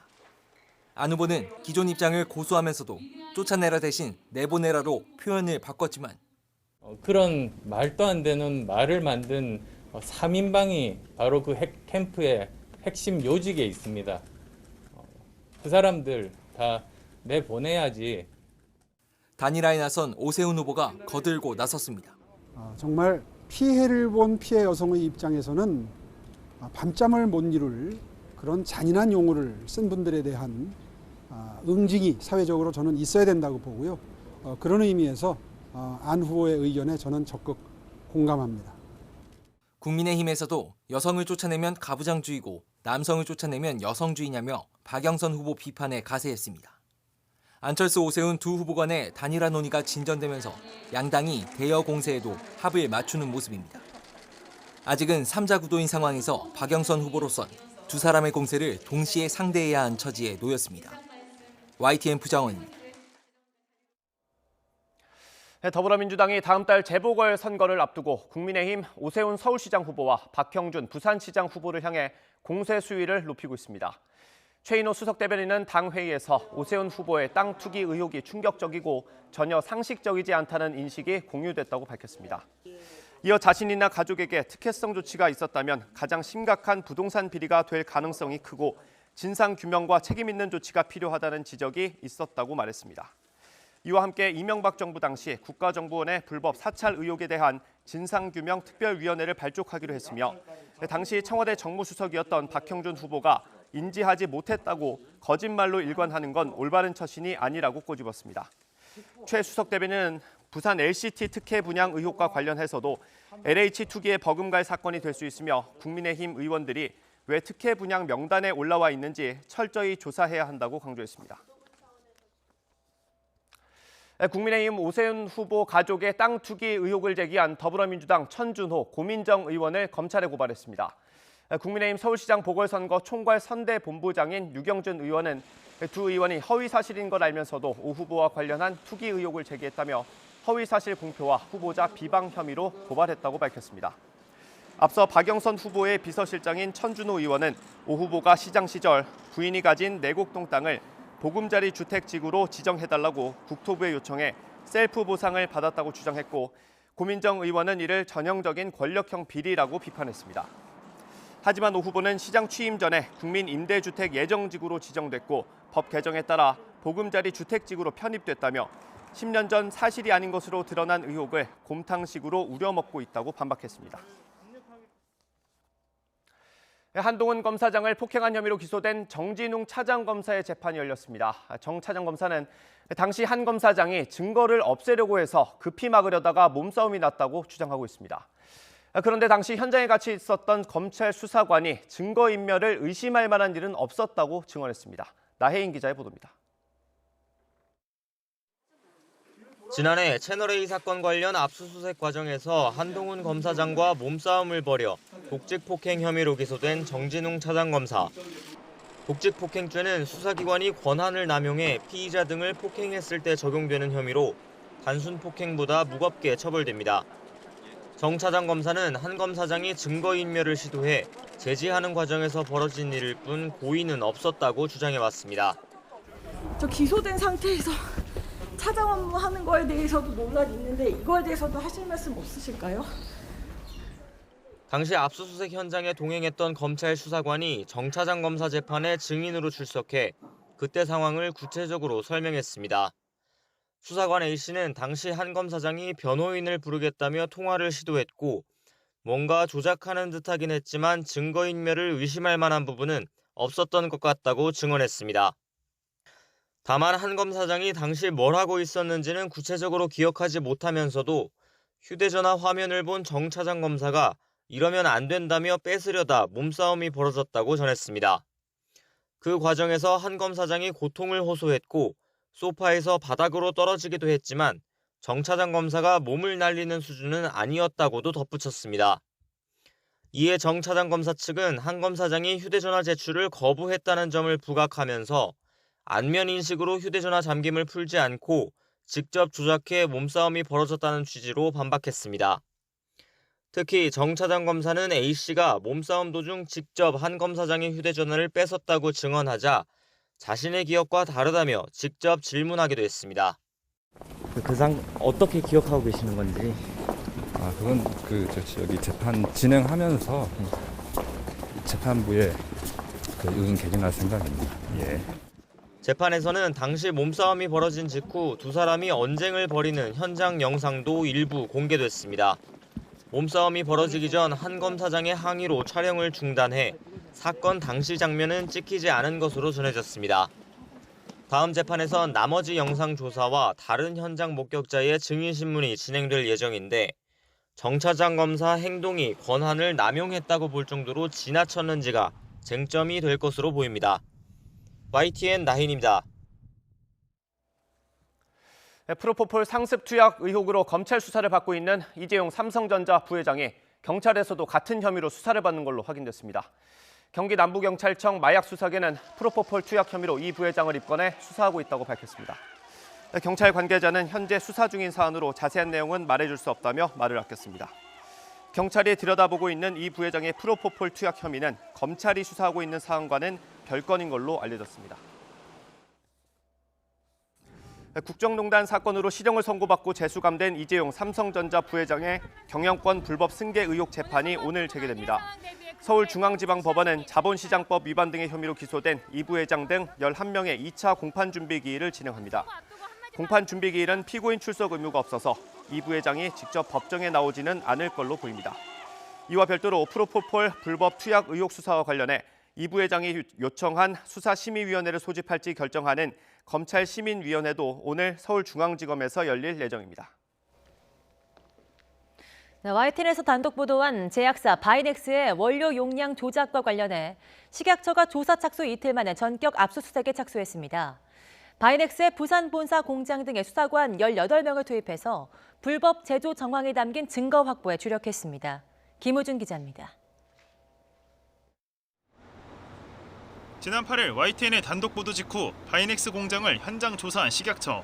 안 후보는 기존 입장을 고수하면서도 쫓아내라 대신 내보내라로 표현을 바꿨지만 그런 말도 안 되는 말을 만든 3인방이 바로 그 캠프의 핵심 요직에 있습니다. 그 사람들 다 내보내야지. 단일화에 나선 오세훈 후보가 거들고 나섰습니다. 정말 피해를 본 피해 여성의 입장에서는 밤잠을 못 이룰 그런 잔인한 용어를 쓴 분들에 대한 응징이 사회적으로 저는 있어야 된다고 보고요. 그런 의미에서 안 후보의 의견에 저는 적극 공감합니다. 국민의힘에서도 여성을 쫓아내면 가부장주의고 남성을 쫓아내면 여성주의냐며 박영선 후보 비판에 가세했습니다. 안철수, 오세훈 두 후보 간의 단일화 논의가 진전되면서 양당이 대여 공세에도 합을 맞추는 모습입니다. 아직은 3자 구도인 상황에서 박영선 후보로선 두 사람의 공세를 동시에 상대해야 한 처지에 놓였습니다. YTN 부장원입니다. 더불어민주당이 다음 달 재보궐선거를 앞두고 국민의힘 오세훈 서울시장 후보와 박형준 부산시장 후보를 향해 공세 수위를 높이고 있습니다. 최인호 수석대변인은 당 회의에서 오세훈 후보의 땅 투기 의혹이 충격적이고 전혀 상식적이지 않다는 인식이 공유됐다고 밝혔습니다. 이어 자신이나 가족에게 특혜성 조치가 있었다면 가장 심각한 부동산 비리가 될 가능성이 크고 진상규명과 책임 있는 조치가 필요하다는 지적이 있었다고 말했습니다. 이와 함께 이명박 정부 당시 국가정보원의 불법 사찰 의혹에 대한 진상규명 특별위원회를 발족하기로 했으며 당시 청와대 정무수석이었던 박형준 후보가 인지하지 못했다고 거짓말로 일관하는 건 올바른 처신이 아니라고 꼬집었습니다. 최 수석 대변인은 부산 LCT 특혜 분양 의혹과 관련해서도 LH 투기에 버금갈 사건이 될 수 있으며 국민의힘 의원들이 왜 특혜 분양 명단에 올라와 있는지 철저히 조사해야 한다고 강조했습니다. 국민의힘 오세훈 후보 가족의 땅 투기 의혹을 제기한 더불어민주당 천준호, 고민정 의원을 검찰에 고발했습니다. 국민의힘 서울시장 보궐선거 총괄 선대본부장인 유경준 의원은 두 의원이 허위 사실인 걸 알면서도 오 후보와 관련한 투기 의혹을 제기했다며 허위 사실 공표와 후보자 비방 혐의로 고발했다고 밝혔습니다. 앞서 박영선 후보의 비서실장인 천준호 의원은 오 후보가 시장 시절 부인이 가진 내곡동 땅을 보금자리 주택지구로 지정해달라고 국토부에 요청해 셀프 보상을 받았다고 주장했고 고민정 의원은 이를 전형적인 권력형 비리라고 비판했습니다. 하지만 오 후보는 시장 취임 전에 국민임대주택 예정지구로 지정됐고 법 개정에 따라 보금자리 주택지구로 편입됐다며 10년 전 사실이 아닌 것으로 드러난 의혹을 곰탕식으로 우려먹고 있다고 반박했습니다. 한동훈 검사장을 폭행한 혐의로 기소된 정진웅 차장검사의 재판이 열렸습니다. 정 차장검사는 당시 한 검사장이 증거를 없애려고 해서 급히 막으려다가 몸싸움이 났다고 주장하고 있습니다. 그런데 당시 현장에 같이 있었던 검찰 수사관이 증거인멸을 의심할 만한 일은 없었다고 증언했습니다. 나혜인 기자의 보도입니다. 지난해 채널A 사건 관련 압수수색 과정에서 한동훈 검사장과 몸싸움을 벌여 복직폭행 혐의로 기소된 정진웅 차장검사. 복직폭행죄는 수사기관이 권한을 남용해 피의자 등을 폭행했을 때 적용되는 혐의로 단순 폭행보다 무겁게 처벌됩니다. 정 차장검사는 한 검사장이 증거인멸을 시도해 제지하는 과정에서 벌어진 일일 뿐 고의는 없었다고 주장해왔습니다. 저 기소된 상태에서 차장 업무하는 거에 대해서도 논란이 있는데 이거에 대해서도 하실 말씀 없으실까요? 당시 압수수색 현장에 동행했던 검찰 수사관이 정 차장 검사 재판에 증인으로 출석해 그때 상황을 구체적으로 설명했습니다. 수사관 A씨는 당시 한 검사장이 변호인을 부르겠다며 통화를 시도했고 뭔가 조작하는 듯하긴 했지만 증거인멸을 의심할 만한 부분은 없었던 것 같다고 증언했습니다. 다만 한 검사장이 당시 뭘 하고 있었는지는 구체적으로 기억하지 못하면서도 휴대전화 화면을 본 정 차장 검사가 이러면 안 된다며 뺏으려다 몸싸움이 벌어졌다고 전했습니다. 그 과정에서 한 검사장이 고통을 호소했고 소파에서 바닥으로 떨어지기도 했지만 정 차장 검사가 몸을 날리는 수준은 아니었다고도 덧붙였습니다. 이에 정 차장 검사 측은 한 검사장이 휴대전화 제출을 거부했다는 점을 부각하면서 안면 인식으로 휴대전화 잠김을 풀지 않고 직접 조작해 몸싸움이 벌어졌다는 취지로 반박했습니다. 특히 정 차장 검사는 A씨가 몸싸움 도중 직접 한 검사장의 휴대전화를 뺏었다고 증언하자 자신의 기억과 다르다며 직접 질문하기도 했습니다. 그 상 어떻게 기억하고 계시는 건지? 그건 여기 재판 진행하면서 재판부에 의견 개진할 생각입니다. 예. 재판에서는 당시 몸싸움이 벌어진 직후 두 사람이 언쟁을 벌이는 현장 영상도 일부 공개됐습니다. 몸싸움이 벌어지기 전 한 검사장의 항의로 촬영을 중단해 사건 당시 장면은 찍히지 않은 것으로 전해졌습니다. 다음 재판에선 나머지 영상 조사와 다른 현장 목격자의 증인 신문이 진행될 예정인데 정 차장 검사 행동이 권한을 남용했다고 볼 정도로 지나쳤는지가 쟁점이 될 것으로 보입니다. YTN 나힌입니다. 프로포폴 상습 투약 의혹으로 검찰 수사를 받고 있는 이재용 삼성전자 부회장이 경찰에서도 같은 혐의로 수사를 받는 걸로 확인됐습니다. 경기 남부경찰청 마약수사계는 프로포폴 투약 혐의로 이 부회장을 입건해 수사하고 있다고 밝혔습니다. 경찰 관계자는 현재 수사 중인 사안으로 자세한 내용은 말해줄 수 없다며 말을 아꼈습니다. 경찰이 들여다보고 있는 이 부회장의 프로포폴 투약 혐의는 검찰이 수사하고 있는 사안과는 별건인 걸로 알려졌습니다. 국정농단 사건으로 실형을 선고받고 재수감된 이재용 삼성전자 부회장의 경영권 불법 승계 의혹 재판이 오늘 재개됩니다. 서울중앙지방법원은 자본시장법 위반 등의 혐의로 기소된 이 부회장 등 11명의 2차 공판준비기일을 진행합니다. 공판준비기일은 피고인 출석 의무가 없어서 이 부회장이 직접 법정에 나오지는 않을 걸로 보입니다. 이와 별도로 프로포폴 불법 투약 의혹 수사와 관련해 이 부회장이 요청한 수사심의위원회를 소집할지 결정하는 검찰시민위원회도 오늘 서울중앙지검에서 열릴 예정입니다. YTN에서 단독 보도한 제약사 바이넥스의 원료 용량 조작과 관련해 식약처가 조사 착수 이틀 만에 전격 압수수색에 착수했습니다. 바이넥스의 부산 본사 공장 등의 수사관 18명을 투입해서 불법 제조 정황이 담긴 증거 확보에 주력했습니다. 김우준 기자입니다. 지난 8일 YTN의 단독 보도 직후 바이넥스 공장을 현장 조사한 식약처.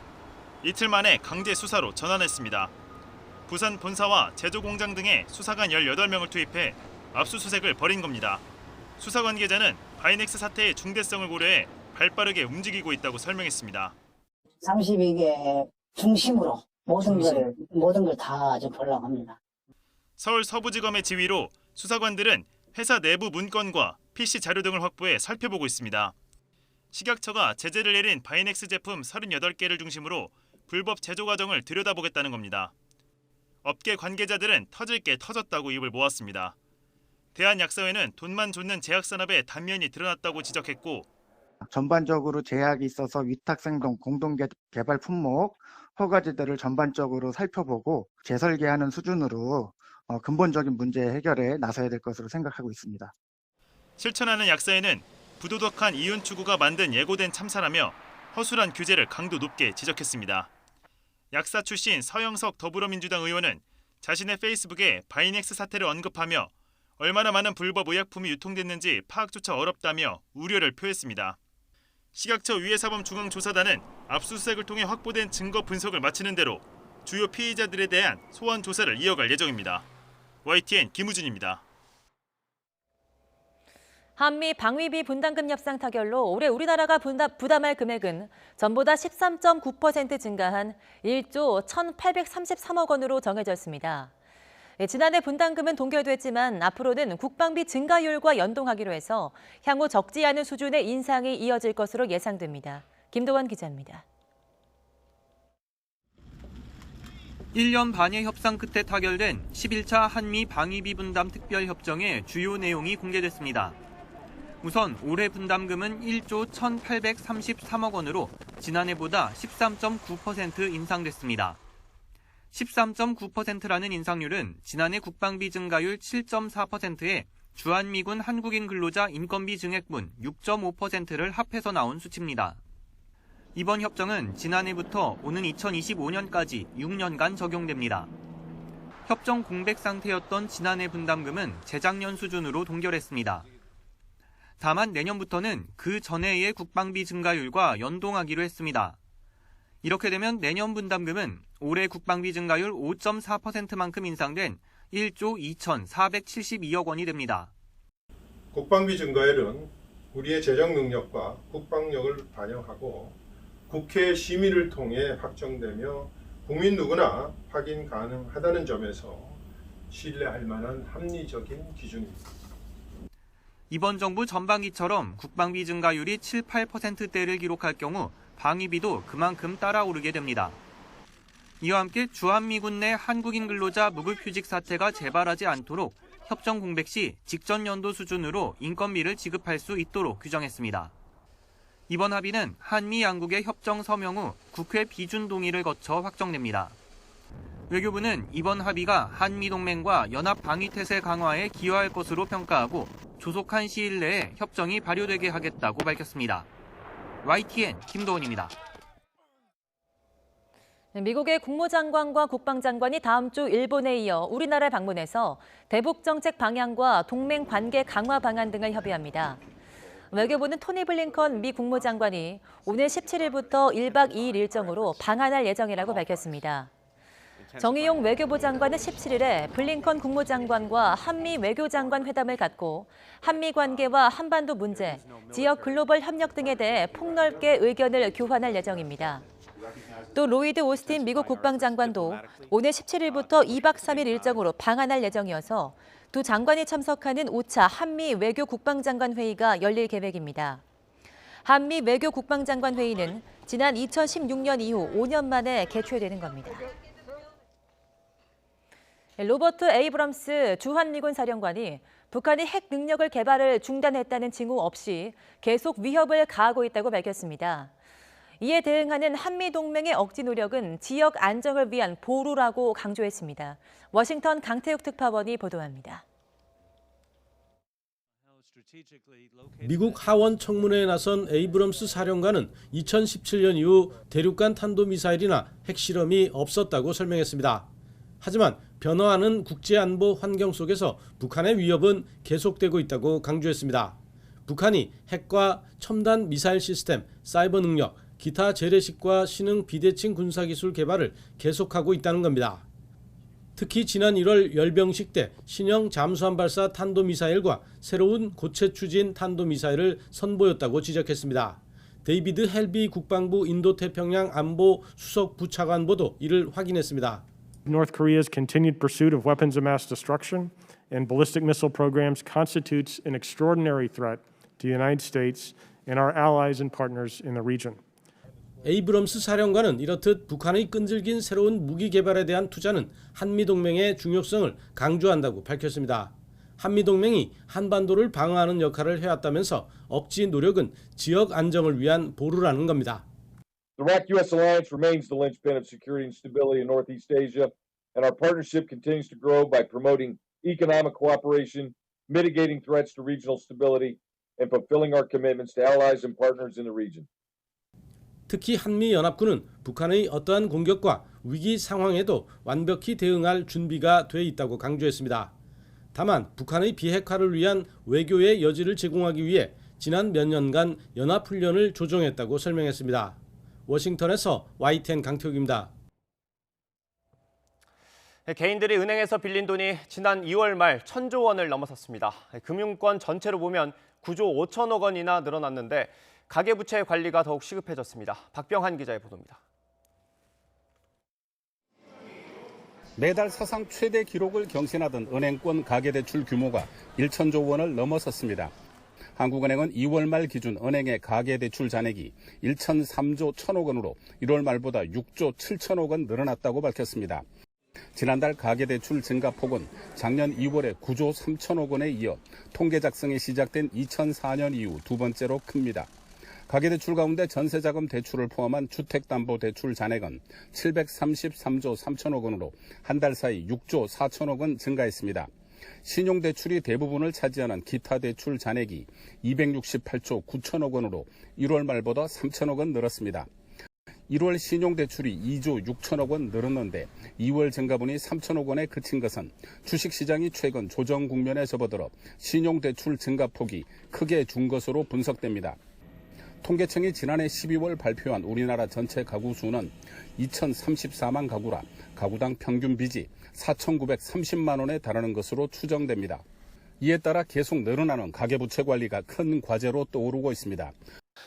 이틀 만에 강제 수사로 전환했습니다. 부산 본사와 제조 공장 등의 수사관 18명을 투입해 압수수색을 벌인 겁니다. 수사 관계자는 바이넥스 사태의 중대성을 고려해 발빠르게 움직이고 있다고 설명했습니다. 32개 중심으로 모든 걸 다 보려고 합니다. 서울 서부지검의 지휘로 수사관들은 회사 내부 문건과 PC 자료 등을 확보해 살펴보고 있습니다. 식약처가 제재를 내린 바이넥스 제품 38개를 중심으로 불법 제조 과정을 들여다보겠다는 겁니다. 업계 관계자들은 터질 게 터졌다고 입을 모았습니다. 대한약사회는 돈만 줬는 제약산업의 단면이 드러났다고 지적했고 전반적으로 제약이 있어서 위탁생동 공동개발 품목, 허가지들을 전반적으로 살펴보고 재설계하는 수준으로 근본적인 문제 해결에 나서야 될 것으로 생각하고 있습니다. 실천하는 약사회는 부도덕한 이윤 추구가 만든 예고된 참사라며 허술한 규제를 강도 높게 지적했습니다. 약사 출신 서영석 더불어민주당 의원은 자신의 페이스북에 바이넥스 사태를 언급하며 얼마나 많은 불법 의약품이 유통됐는지 파악조차 어렵다며 우려를 표했습니다. 식약처 위해사범중앙조사단은 압수수색을 통해 확보된 증거 분석을 마치는 대로 주요 피의자들에 대한 소환 조사를 이어갈 예정입니다. YTN 김우준입니다. 한미 방위비 분담금 협상 타결로 올해 우리나라가 부담할 금액은 전보다 13.9% 증가한 1조 1,833억 원으로 정해졌습니다. 지난해 분담금은 동결됐지만 앞으로는 국방비 증가율과 연동하기로 해서 향후 적지 않은 수준의 인상이 이어질 것으로 예상됩니다. 김도원 기자입니다. 1년 반의 협상 끝에 타결된 11차 한미 방위비 분담 특별협정의 주요 내용이 공개됐습니다. 우선 올해 분담금은 1조 1,833억 원으로 지난해보다 13.9% 인상됐습니다. 13.9%라는 인상률은 지난해 국방비 증가율 7.4%에 주한미군 한국인 근로자 인건비 증액분 6.5%를 합해서 나온 수치입니다. 이번 협정은 지난해부터 오는 2025년까지 6년간 적용됩니다. 협정 공백 상태였던 지난해 분담금은 재작년 수준으로 동결했습니다. 다만 내년부터는 그 전해의 국방비 증가율과 연동하기로 했습니다. 이렇게 되면 내년 분담금은 올해 국방비 증가율 5.4%만큼 인상된 1조 2,472억 원이 됩니다. 국방비 증가율은 우리의 재정 능력과 국방력을 반영하고 국회 심의를 통해 확정되며 국민 누구나 확인 가능하다는 점에서 신뢰할 만한 합리적인 기준입니다. 이번 정부 전반기처럼 국방비 증가율이 7, 8%대를 기록할 경우 방위비도 그만큼 따라오르게 됩니다. 이와 함께 주한미군 내 한국인 근로자 무급휴직 사태가 재발하지 않도록 협정 공백 시 직전 연도 수준으로 인건비를 지급할 수 있도록 규정했습니다. 이번 합의는 한미 양국의 협정 서명 후 국회 비준 동의를 거쳐 확정됩니다. 외교부는 이번 합의가 한미동맹과 연합방위태세 강화에 기여할 것으로 평가하고 조속한 시일 내에 협정이 발효되게 하겠다고 밝혔습니다. YTN 김도원입니다. 미국의 국무장관과 국방장관이 다음 주 일본에 이어 우리나라를 방문해서 대북 정책 방향과 동맹 관계 강화 방안 등을 협의합니다. 외교부는 토니 블링컨 미 국무장관이 오늘 17일부터 1박 2일 일정으로 방한할 예정이라고 밝혔습니다. 정의용 외교부 장관은 17일에 블링컨 국무장관과 한미 외교장관 회담을 갖고 한미 관계와 한반도 문제, 지역 글로벌 협력 등에 대해 폭넓게 의견을 교환할 예정입니다. 또 로이드 오스틴 미국 국방장관도 오늘 17일부터 2박 3일 일정으로 방한할 예정이어서 두 장관이 참석하는 5차 한미 외교 국방장관 회의가 열릴 계획입니다. 한미 외교 국방장관 회의는 지난 2016년 이후 5년 만에 개최되는 겁니다. 로버트 에이브럼스 주한미군 사령관이 북한이 핵 능력을 개발을 중단했다는 징후 없이 계속 위협을 가하고 있다고 밝혔습니다. 이에 대응하는 한미동맹의 억지 노력은 지역 안정을 위한 보루라고 강조했습니다. 워싱턴 강태욱 특파원이 보도합니다. 미국 하원 청문회에 나선 에이브럼스 사령관은 2017년 이후 대륙간 탄도미사일이나 핵실험이 없었다고 설명했습니다. 하지만 변화하는 국제안보 환경 속에서 북한의 위협은 계속되고 있다고 강조했습니다. 북한이 핵과 첨단 미사일 시스템, 사이버 능력, 기타 재래식과 신흥 비대칭 군사기술 개발을 계속하고 있다는 겁니다. 특히 지난 1월 열병식 때 신형 잠수함 발사 탄도미사일과 새로운 고체 추진 탄도미사일을 선보였다고 지적했습니다. 데이비드 헬비 국방부 인도태평양 안보 수석 부차관보도 이를 확인했습니다. North Korea's continued pursuit of weapons of mass destruction and ballistic missile programs constitutes an extraordinary threat to the United States and our allies and partners in the region. 에이브럼스 사령관은 이렇듯 북한의 끈질긴 새로운 무기 개발에 대한 투자는 한미동맹의 중요성을 강조한다고 밝혔습니다. 한미동맹이 한반도를 방어하는 역할을 해왔다면서 억지 노력은 지역 안정을 위한 보루라는 겁니다. The ROK-US alliance remains the linchpin of security and stability in Northeast Asia, and our partnership continues to grow by promoting economic cooperation, mitigating threats to regional stability, and fulfilling our commitments to allies and partners in the region. 특히 한미연합군은 북한의 어떠한 공격과 위기 상황에도 완벽히 대응할 준비가 돼 있다고 강조했습니다. 다만 북한의 비핵화를 위한 외교의 여지를 제공하기 위해 지난 몇 년간 연합훈련을 조정했다고 설명했습니다. 워싱턴에서 YTN 강태욱입니다. 개인들이 은행에서 빌린 돈이 지난 2월 말 1,000조 원을 넘어섰습니다. 금융권 전체로 보면 9조 5천억 원이나 늘어났는데 가계부채 관리가 더욱 시급해졌습니다. 박병한 기자의 보도입니다. 매달 사상 최대 기록을 경신하던 은행권 가계대출 규모가 1,000조 원을 넘어섰습니다. 한국은행은 2월 말 기준 은행의 가계대출 잔액이 1,003조 1,000억 원으로 1월 말보다 6조 7천억 원 늘어났다고 밝혔습니다. 지난달 가계대출 증가폭은 작년 2월에 9조 3천억 원에 이어 통계 작성이 시작된 2004년 이후 두 번째로 큽니다. 가계대출 가운데 전세자금 대출을 포함한 주택담보대출 잔액은 733조 3천억 원으로 한 달 사이 6조 4천억 원 증가했습니다. 신용대출이 대부분을 차지하는 기타 대출 잔액이 268조 9천억 원으로 1월 말보다 3천억 원 늘었습니다. 1월 신용대출이 2조 6천억 원 늘었는데 2월 증가분이 3천억 원에 그친 것은 주식시장이 최근 조정 국면에 접어들어 신용대출 증가폭이 크게 준 것으로 분석됩니다. 통계청이 지난해 12월 발표한 우리나라 전체 가구 수는 2,034만 가구라 가구당 평균 빚이 4,930만 원에 달하는 것으로 추정됩니다. 이에 따라 계속 늘어나는 가계부채 관리가 큰 과제로 떠오르고 있습니다.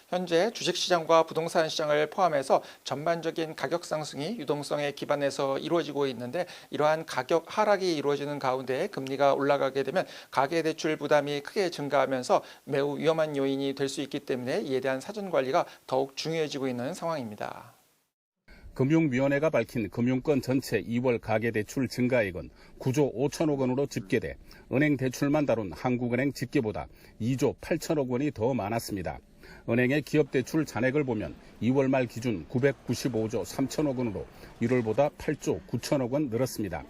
현재 주식시장과 부동산 시장을 포함해서 전반적인 가격 상승이 유동성에 기반해서 이루어지고 있는데 이러한 가격 하락이 이루어지는 가운데 금리가 올라가게 되면 가계대출 부담이 크게 증가하면서 매우 위험한 요인이 될 수 있기 때문에 이에 대한 사전 관리가 더욱 중요해지고 있는 상황입니다. 금융위원회가 밝힌 금융권 전체 2월 가계대출 증가액은 9조 5천억 원으로 집계돼 은행 대출만 다룬 한국은행 집계보다 2조 8천억 원이 더 많았습니다. 은행의 기업대출 잔액을 보면 2월 말 기준 995조 3천억 원으로 1월보다 8조 9천억 원 늘었습니다.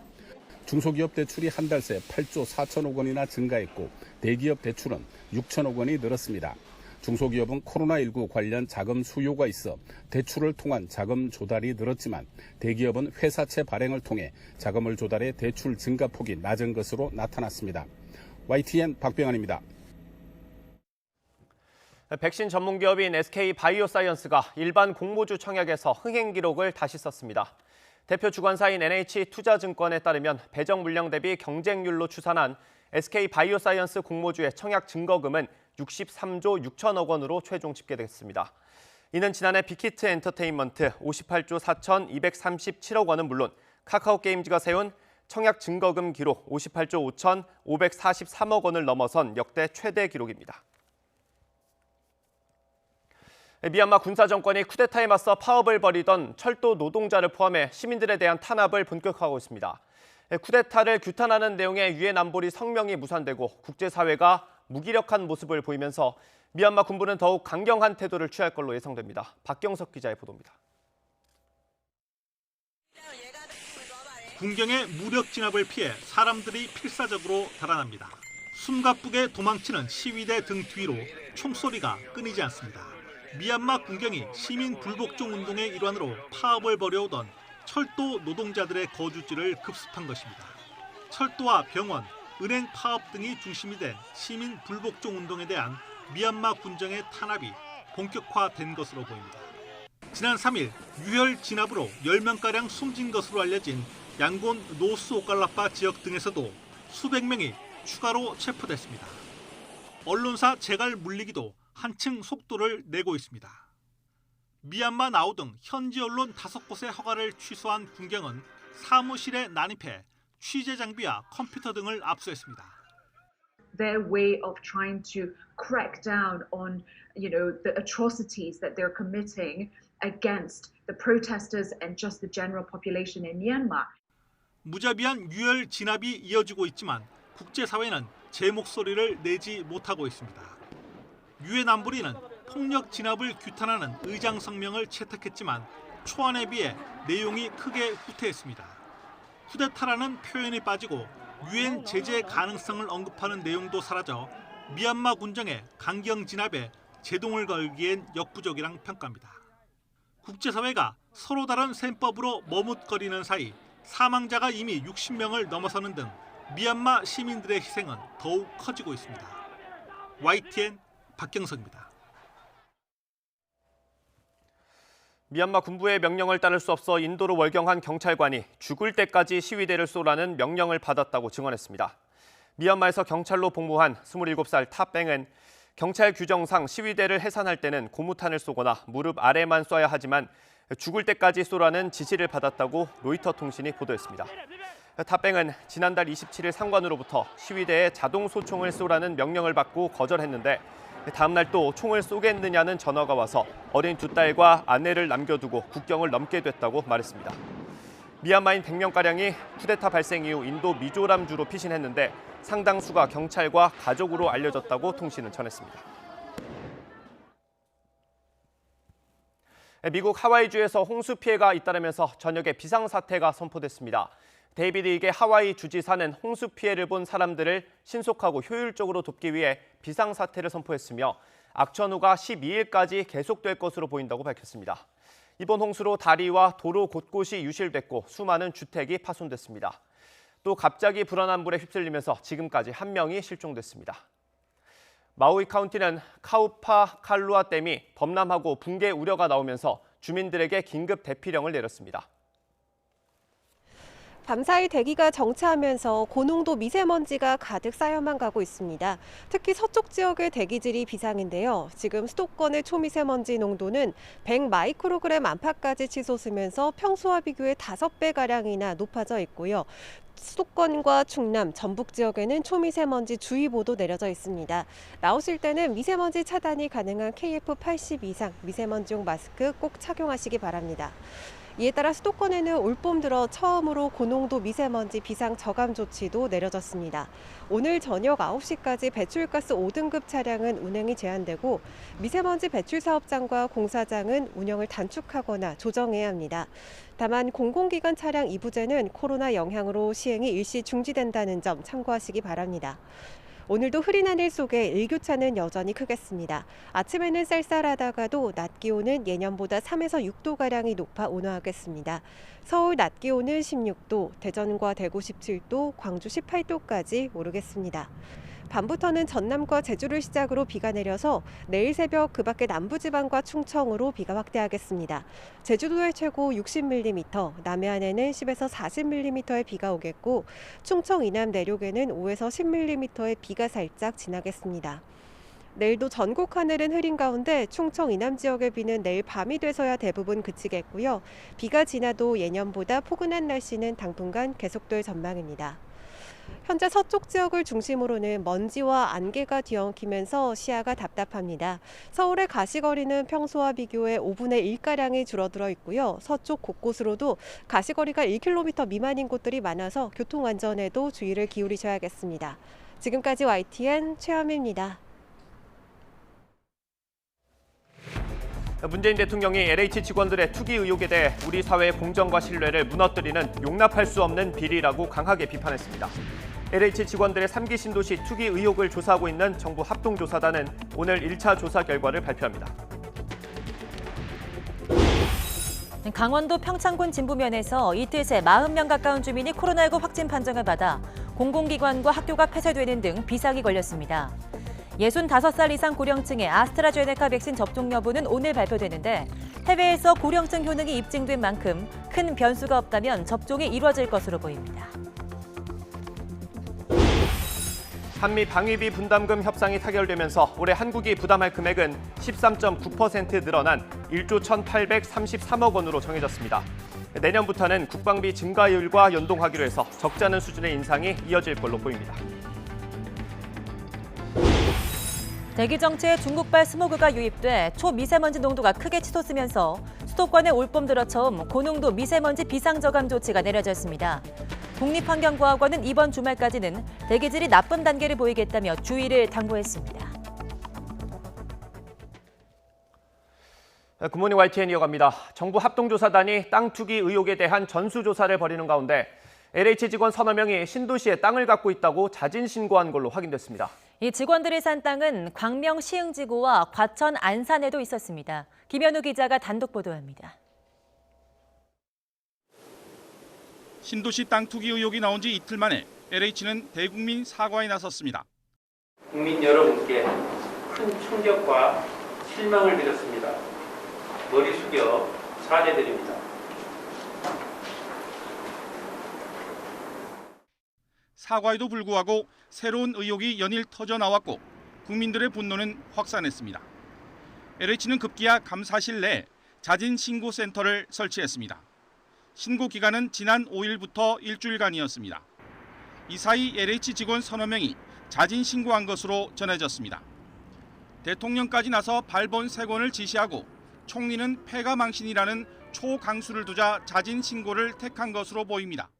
중소기업 대출이 한 달 새 8조 4천억 원이나 증가했고 대기업 대출은 6천억 원이 늘었습니다. 중소기업은 코로나19 관련 자금 수요가 있어 대출을 통한 자금 조달이 늘었지만 대기업은 회사채 발행을 통해 자금을 조달해 대출 증가폭이 낮은 것으로 나타났습니다. YTN 박병환입니다. 백신 전문기업인 SK바이오사이언스가 일반 공모주 청약에서 흥행 기록을 다시 썼습니다. 대표 주관사인 NH투자증권에 따르면 배정 물량 대비 경쟁률로 추산한 SK바이오사이언스 공모주의 청약 증거금은 63조 6천억 원으로 최종 집계됐습니다. 이는 지난해 빅히트 엔터테인먼트 58조 4,237억 원은 물론 카카오게임즈가 세운 청약 증거금 기록 58조 5,543억 원을 넘어선 역대 최대 기록입니다. 미얀마 군사 정권이 쿠데타에 맞서 파업을 벌이던 철도 노동자를 포함해 시민들에 대한 탄압을 본격화하고 있습니다. 쿠데타를 규탄하는 내용의 유엔 안보리 성명이 무산되고 국제사회가 무기력한 모습을 보이면서 미얀마 군부는 더욱 강경한 태도를 취할 걸로 예상됩니다. 박경석 기자의 보도입니다. 군경의 무력 진압을 피해 사람들이 필사적으로 달아납니다. 숨가쁘게 도망치는 시위대 등 뒤로 총소리가 끊이지 않습니다. 미얀마 군경이 시민 불복종 운동의 일환으로 파업을 벌여오던 철도 노동자들의 거주지를 급습한 것입니다. 철도와 병원, 은행 파업 등이 중심이 된 시민 불복종 운동에 대한 미얀마 군정의 탄압이 본격화된 것으로 보입니다. 지난 3일 유혈 진압으로 10명가량 숨진 것으로 알려진 양곤 노스 오칼라파 지역 등에서도 수백 명이 추가로 체포됐습니다. 언론사 재갈 물리기도 한층 속도를 내고 있습니다. 미얀마 나우 등 현지 언론 5곳의 허가를 취소한 군경은 사무실에 난입해 취재 장비와 컴퓨터 등을 압수했습니다. Their way of trying to crack down on, the atrocities that they're committing against the protesters and just the general population in Myanmar. 무자비한 유혈 진압이 이어지고 있지만 국제사회는 제 목소리를 내지 못하고 있습니다. 유엔 안보리는 폭력 진압을 규탄하는 의장 성명을 채택했지만 초안에 비해 내용이 크게 후퇴했습니다. 쿠데타라는 표현이 빠지고 유엔 제재 가능성을 언급하는 내용도 사라져 미얀마 군정의 강경 진압에 제동을 걸기엔 역부족이란 평가입니다. 국제사회가 서로 다른 셈법으로 머뭇거리는 사이 사망자가 이미 60명을 넘어서는 등 미얀마 시민들의 희생은 더욱 커지고 있습니다. YTN 박경석입니다. 미얀마 군부의 명령을 따를 수 없어 인도로 월경한 경찰관이 죽을 때까지 시위대를 쏘라는 명령을 받았다고 증언했습니다. 미얀마에서 경찰로 복무한 27살 타뺑은 경찰 규정상 시위대를 해산할 때는 고무탄을 쏘거나 무릎 아래만 쏴야 하지만 죽을 때까지 쏘라는 지시를 받았다고 로이터 통신이 보도했습니다. 타뺑은 지난달 27일 상관으로부터 시위대에 자동 소총을 쏘라는 명령을 받고 거절했는데 다음 날 또 총을 쏘겠느냐는 전화가 와서 어린 2딸과 아내를 남겨두고 국경을 넘게 됐다고 말했습니다. 미얀마인 100명가량이 쿠데타 발생 이후 인도 미조람주로 피신했는데 상당수가 경찰과 가족으로 알려졌다고 통신은 전했습니다. 미국 하와이주에서 홍수 피해가 잇따르면서 저녁에 비상사태가 선포됐습니다. 데이비드 이게 하와이 주지사는 홍수 피해를 본 사람들을 신속하고 효율적으로 돕기 위해 비상사태를 선포했으며 악천후가 12일까지 계속될 것으로 보인다고 밝혔습니다. 이번 홍수로 다리와 도로 곳곳이 유실됐고 수많은 주택이 파손됐습니다. 또 갑자기 불어난 물에 휩쓸리면서 지금까지 1명이 실종됐습니다. 마우이 카운티는 카우파 칼루아 댐이 범람하고 붕괴 우려가 나오면서 주민들에게 긴급 대피령을 내렸습니다. 밤사이 대기가 정체하면서 고농도 미세먼지가 가득 쌓여만 가고 있습니다. 특히 서쪽 지역의 대기질이 비상인데요. 지금 수도권의 초미세먼지 농도는 100 마이크로그램 안팎까지 치솟으면서 평소와 비교해 5배가량이나 높아져 있고요. 수도권과 충남, 전북 지역에는 초미세먼지 주의보도 내려져 있습니다. 나오실 때는 미세먼지 차단이 가능한 KF80 이상 미세먼지용 마스크 꼭 착용하시기 바랍니다. 이에 따라 수도권에는 올봄 들어 처음으로 고농도 미세먼지 비상 저감 조치도 내려졌습니다. 오늘 저녁 9시까지 배출가스 5등급 차량은 운행이 제한되고 미세먼지 배출 사업장과 공사장은 운영을 단축하거나 조정해야 합니다. 다만 공공기관 차량 2부제는 코로나 영향으로 시행이 일시 중지된다는 점 참고하시기 바랍니다. 오늘도 흐린 하늘 속에 일교차는 여전히 크겠습니다. 아침에는 쌀쌀하다가도 낮 기온은 예년보다 3에서 6도가량이 높아 온화하겠습니다. 서울 낮 기온은 16도, 대전과 대구 17도, 광주 18도까지 오르겠습니다. 밤부터는 전남과 제주를 시작으로 비가 내려서 내일 새벽 그 밖에 남부지방과 충청으로 비가 확대하겠습니다. 제주도의 최고 60mm, 남해안에는 10에서 40mm의 비가 오겠고 충청 이남 내륙에는 5에서 10mm의 비가 살짝 지나겠습니다. 내일도 전국 하늘은 흐린 가운데 충청 이남 지역의 비는 내일 밤이 돼서야 대부분 그치겠고요. 비가 지나도 예년보다 포근한 날씨는 당분간 계속될 전망입니다. 현재 서쪽 지역을 중심으로는 먼지와 안개가 뒤엉키면서 시야가 답답합니다. 서울의 가시거리는 평소와 비교해 5분의 1가량이 줄어들어 있고요. 서쪽 곳곳으로도 가시거리가 1km 미만인 곳들이 많아서 교통안전에도 주의를 기울이셔야겠습니다. 지금까지 YTN 최현미입니다. 문재인 대통령이 LH 직원들의 투기 의혹에 대해 우리 사회의 공정과 신뢰를 무너뜨리는 용납할 수 없는 비리라고 강하게 비판했습니다. LH 직원들의 3기 신도시 투기 의혹을 조사하고 있는 정부 합동조사단은 오늘 1차 조사 결과를 발표합니다. 강원도 평창군 진부면에서 이틀 새 40명 가까운 주민이 코로나19 확진 판정을 받아 공공기관과 학교가 폐쇄되는 등 비상이 걸렸습니다. 65살 이상 고령층의 아스트라제네카 백신 접종 여부는 오늘 발표되는데 해외에서 고령층 효능이 입증된 만큼 큰 변수가 없다면 접종이 이루어질 것으로 보입니다. 한미 방위비 분담금 협상이 타결되면서 올해 한국이 부담할 금액은 13.9% 늘어난 1조 1,833억 원으로 정해졌습니다. 내년부터는 국방비 증가율과 연동하기로 해서 적지 않은 수준의 인상이 이어질 걸로 보입니다. 대기 정체에 중국발 스모그가 유입돼 초미세먼지 농도가 크게 치솟으면서 수도권에 올봄 들어 처음 고농도 미세먼지 비상저감 조치가 내려졌습니다. 국립환경과학원은 이번 주말까지는 대기질이 나쁨 단계를 보이겠다며 주의를 당부했습니다. 굿모닝 YTN 이어갑니다. 정부 합동조사단이 땅 투기 의혹에 대한 전수조사를 벌이는 가운데 LH 직원 서너 명이 신도시에 땅을 갖고 있다고 자진 신고한 걸로 확인됐습니다. 이 직원들이 산 땅은 광명 시흥지구와 과천 안산에도 있었습니다. 김현우 기자가 단독 보도합니다. 신도시 땅 투기 의혹이 나온 지 이틀 만에 LH는 대국민 사과에 나섰습니다. 국민 여러분께 큰 충격과 실망을 드렸습니다. 머리 숙여 사죄드립니다. 사과에도 불구하고 새로운 의혹이 연일 터져 나왔고 국민들의 분노는 확산했습니다. LH는 급기야 감사실 내 자진 신고 센터를 설치했습니다. 신고 기간은 지난 5일부터 일주일간이었습니다. 이 사이 LH 직원 서너 명이 자진 신고한 것으로 전해졌습니다. 대통령까지 나서 발본 세권을 지시하고 총리는 폐가망신이라는 초강수를 두자 자진 신고를 택한 것으로 보입니다.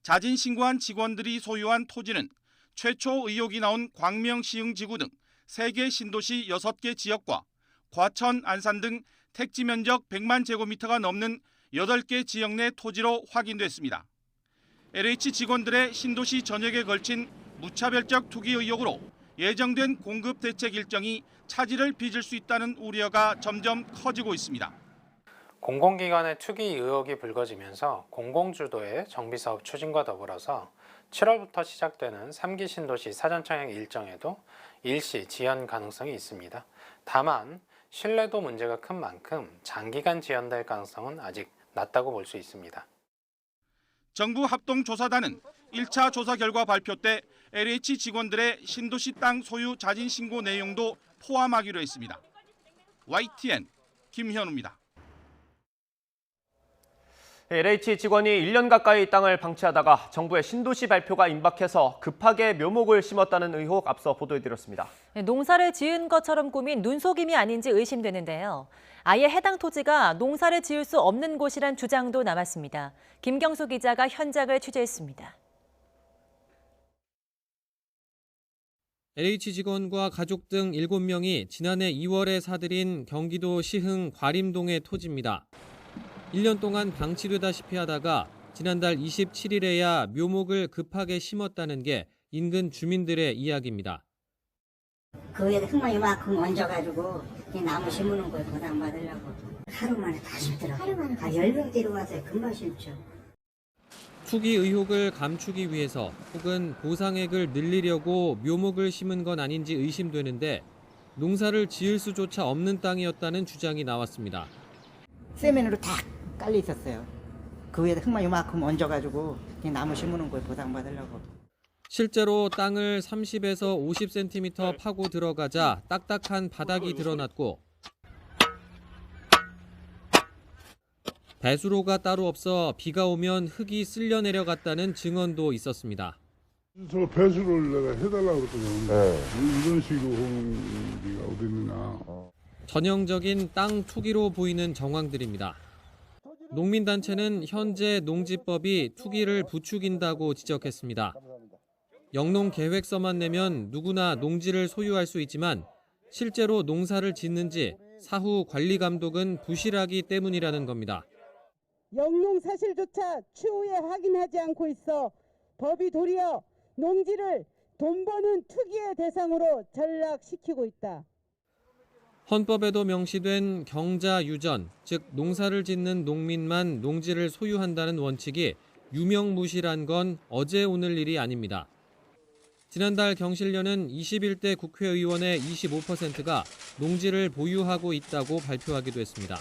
자진 신고한 직원들이 소유한 토지는 최초 의혹이 나온 광명 시흥지구 등 3개 신도시 6개 지역과 과천, 안산 등 택지 면적 100만 제곱미터가 넘는 8개 지역 내 토지로 확인됐습니다. LH 직원들의 신도시 전역에 걸친 무차별적 투기 의혹으로 예정된 공급 대책 일정이 차질을 빚을 수 있다는 우려가 점점 커지고 있습니다. 공공기관의 투기 의혹이 불거지면서 공공주도의 정비사업 추진과 더불어서 7월부터 시작되는 3기 신도시 사전청약 일정에도 일시 지연 가능성이 있습니다. 다만 신뢰도 문제가 큰 만큼 장기간 지연될 가능성은 아직 낮다고 볼 수 있습니다. 정부 합동조사단은 1차 조사 결과 발표 때 LH 직원들의 신도시 땅 소유 자진 신고 내용도 포함하기로 했습니다. YTN 김현우입니다. LH 직원이 1년 가까이 땅을 방치하다가 정부의 신도시 발표가 임박해서 급하게 묘목을 심었다는 의혹 앞서 보도해드렸습니다. 농사를 지은 것처럼 꾸민 눈속임이 아닌지 의심되는데요. 아예 해당 토지가 농사를 지을 수 없는 곳이란 주장도 남았습니다. 김경수 기자가 현장을 취재했습니다. LH 직원과 가족 등 7명이 지난해 2월에 사들인 경기도 시흥 과림동의 토지입니다. 1년 동안 방치되다시피 하다가 지난달 27일에야 묘목을 급하게 심었다는 게 인근 주민들의 이야기입니다. 그 위에 흙만 이만큼 얹어가지고 나무 심는 거에 보상받으려고 하루 만에 다 심더라고요. 다 10명 데려와서 금방 심죠. 투기 의혹을 감추기 위해서 혹은 보상액을 늘리려고 묘목을 심은 건 아닌지 의심되는데 농사를 지을 수조차 없는 땅이었다는 주장이 나왔습니다. 세면으로 다 깔려 있었어요. 그 위에 흙만 이만큼 얹어가지고 나무 심는 거에 보상받으려고. 실제로 땅을 30에서 50cm 파고 들어가자 딱딱한 바닥이 드러났고 배수로가 따로 없어 비가 오면 흙이 쓸려 내려갔다는 증언도 있었습니다. 저 배수를 내가 해달라고 그랬거든. 이런 식으로 하는 데가 어디 있느냐. 전형적인 땅 투기로 보이는 정황들입니다. 농민단체는 현재 농지법이 투기를 부추긴다고 지적했습니다. 영농 계획서만 내면 누구나 농지를 소유할 수 있지만 실제로 농사를 짓는지 사후 관리 감독은 부실하기 때문이라는 겁니다. 영농 사실조차 추후에 확인하지 않고 있어 법이 도리어 농지를 돈 버는 투기의 대상으로 전락시키고 있다. 헌법에도 명시된 경자유전, 즉 농사를 짓는 농민만 농지를 소유한다는 원칙이 유명무실한 건 어제 오늘 일이 아닙니다. 지난달 경실련은 21대 국회의원의 25%가 농지를 보유하고 있다고 발표하기도 했습니다.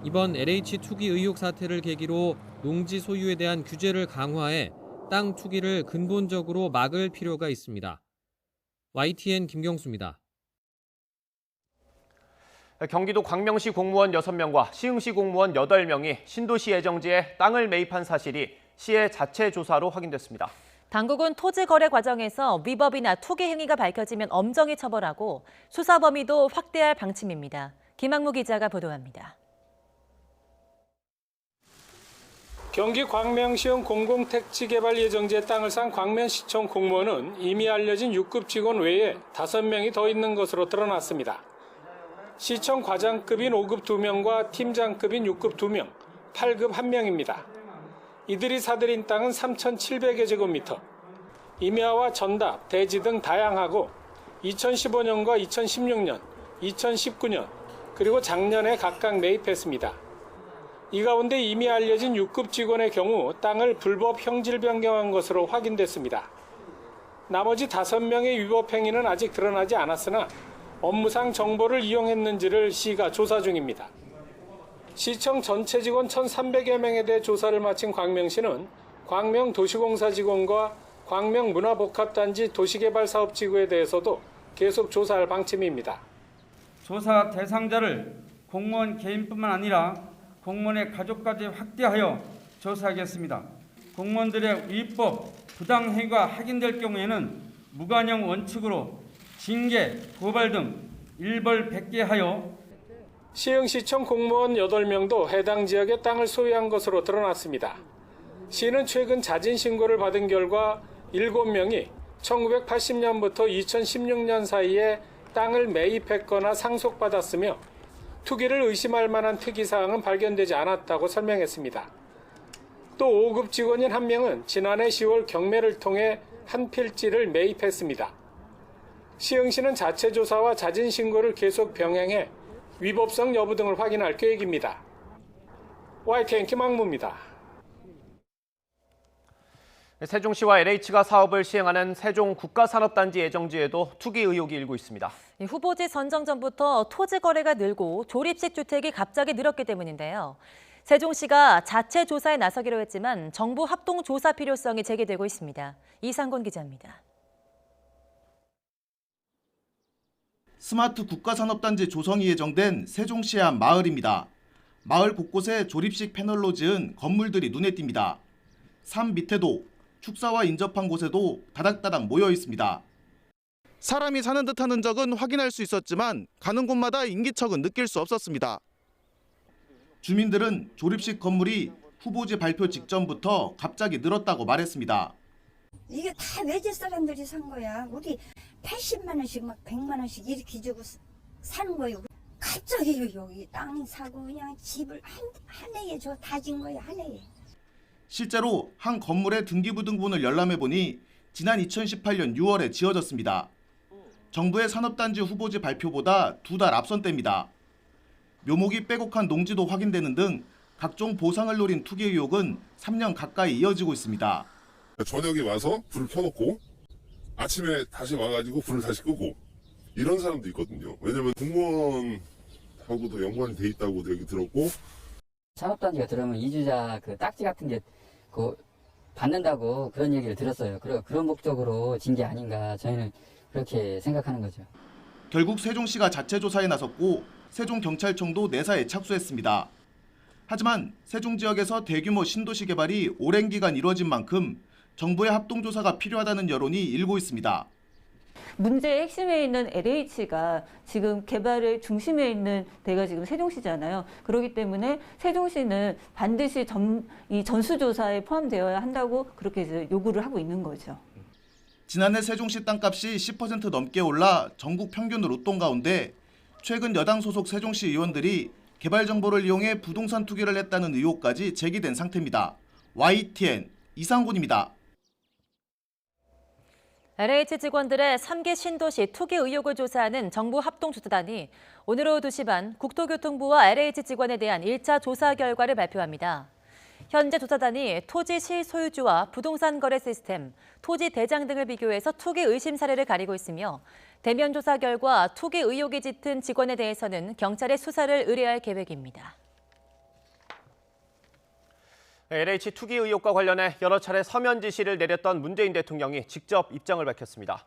이번 LH 투기 의혹 사태를 계기로 농지 소유에 대한 규제를 강화해 땅 투기를 근본적으로 막을 필요가 있습니다. YTN 김경수입니다. 경기도 광명시 공무원 6명과 시흥시 공무원 8명이 신도시 예정지에 땅을 매입한 사실이 시의 자체 조사로 확인됐습니다. 당국은 토지 거래 과정에서 위법이나 투기 행위가 밝혀지면 엄정히 처벌하고 수사 범위도 확대할 방침입니다. 김학무 기자가 보도합니다. 경기 광명시흥 공공택지개발 예정지에 땅을 산 광명시청 공무원은 이미 알려진 6급 직원 외에 5명이 더 있는 것으로 드러났습니다. 시청 과장급인 5급 2명과 팀장급인 6급 2명, 8급 1명입니다. 이들이 사들인 땅은 3,700여 제곱미터. 임야와 전답, 대지 등 다양하고 2015년과 2016년, 2019년, 그리고 작년에 각각 매입했습니다. 이 가운데 이미 알려진 6급 직원의 경우 땅을 불법 형질 변경한 것으로 확인됐습니다. 나머지 5명의 위법 행위는 아직 드러나지 않았으나 업무상 정보를 이용했는지를 시가 조사 중입니다. 시청 전체 직원 1,300여 명에 대해 조사를 마친 광명시는 광명도시공사 직원과 광명문화복합단지 도시개발사업지구에 대해서도 계속 조사할 방침입니다. 조사 대상자를 공무원 개인뿐만 아니라 공무원의 가족까지 확대하여 조사하겠습니다. 공무원들의 위법, 부당행위가 확인될 경우에는 무관용 원칙으로 징계, 고발 등 일벌 100개 하여 시흥시청 공무원 8명도 해당 지역에 땅을 소유한 것으로 드러났습니다. 시는 최근 자진 신고를 받은 결과 7명이 1980년부터 2016년 사이에 땅을 매입했거나 상속받았으며 투기를 의심할 만한 특이사항은 발견되지 않았다고 설명했습니다. 또 5급 직원인 1명은 지난해 10월 경매를 통해 한 필지를 매입했습니다. 시흥시는 자체 조사와 자진 신고를 계속 병행해 위법성 여부 등을 확인할 계획입니다. YTN 김학무입니다. 세종시와 LH가 사업을 시행하는 세종 국가산업단지 예정지에도 투기 의혹이 일고 있습니다. 후보지 선정 전부터 토지 거래가 늘고 조립식 주택이 갑자기 늘었기 때문인데요. 세종시가 자체 조사에 나서기로 했지만 정부 합동 조사 필요성이 제기되고 있습니다. 이상곤 기자입니다. 스마트 국가산업단지 조성이 예정된 세종시의 한 마을입니다. 마을 곳곳에 조립식 패널로 지은 건물들이 눈에 띕니다. 산 밑에도 축사와 인접한 곳에도 다닥다닥 모여 있습니다. 사람이 사는 듯한 흔적은 확인할 수 있었지만 가는 곳마다 인기척은 느낄 수 없었습니다. 주민들은 조립식 건물이 후보지 발표 직전부터 갑자기 늘었다고 말했습니다. 이게 다 외제 사람들이 산 거야. 우리 80만 원씩 막 100만 원씩 이렇게 주고 사는 거예요. 갑자기 여기 땅 사고 그냥 집을 한 해에 저 다진 거야, 한 해에. 실제로 한 건물의 등기부등본을 열람해보니 지난 2018년 6월에 지어졌습니다. 정부의 산업단지 후보지 발표보다 2달 앞선 때입니다. 묘목이 빼곡한 농지도 확인되는 등 각종 보상을 노린 투기 의혹은 3년 가까이 이어지고 있습니다. 저녁에 와서 불을 켜놓고 아침에 다시 와가지고 불을 다시 끄고 이런 사람도 있거든요. 왜냐면 공무원하고도 연관이 돼 있다고 얘기 들었고 산업단지가 들어오면 이주자 그 딱지 같은 게 그 받는다고 그런 얘기를 들었어요. 그런 목적으로 진 게 아닌가 저희는 그렇게 생각하는 거죠. 결국 세종시가 자체 조사에 나섰고 세종경찰청도 내사에 착수했습니다. 하지만 세종 지역에서 대규모 신도시 개발이 오랜 기간 이루어진 만큼 정부의 합동조사가 필요하다는 여론이 일고 있습니다. 문제의 핵심에 있는 LH가 지금 개발의 중심에 있는 데가 지금 세종시잖아요. 그렇기 때문에 세종시는 반드시 이 전수조사에 포함되어야 한다고 그렇게 이제 요구를 하고 있는 거죠. 지난해 세종시 땅값이 10% 넘게 올라 전국 평균 로또인 가운데 최근 여당 소속 세종시 의원들이 개발 정보를 이용해 부동산 투기를 했다는 의혹까지 제기된 상태입니다. YTN 이상곤입니다. LH 직원들의 3기 신도시 투기 의혹을 조사하는 정부 합동조사단이 오늘 오후 2시 반 국토교통부와 LH 직원에 대한 1차 조사 결과를 발표합니다. 현재 조사단이 토지 실소유주와 부동산 거래 시스템, 토지 대장 등을 비교해서 투기 의심 사례를 가리고 있으며 대면 조사 결과 투기 의혹이 짙은 직원에 대해서는 경찰에 수사를 의뢰할 계획입니다. LH 투기 의혹과 관련해 여러 차례 서면 지시를 내렸던 문재인 대통령이 직접 입장을 밝혔습니다.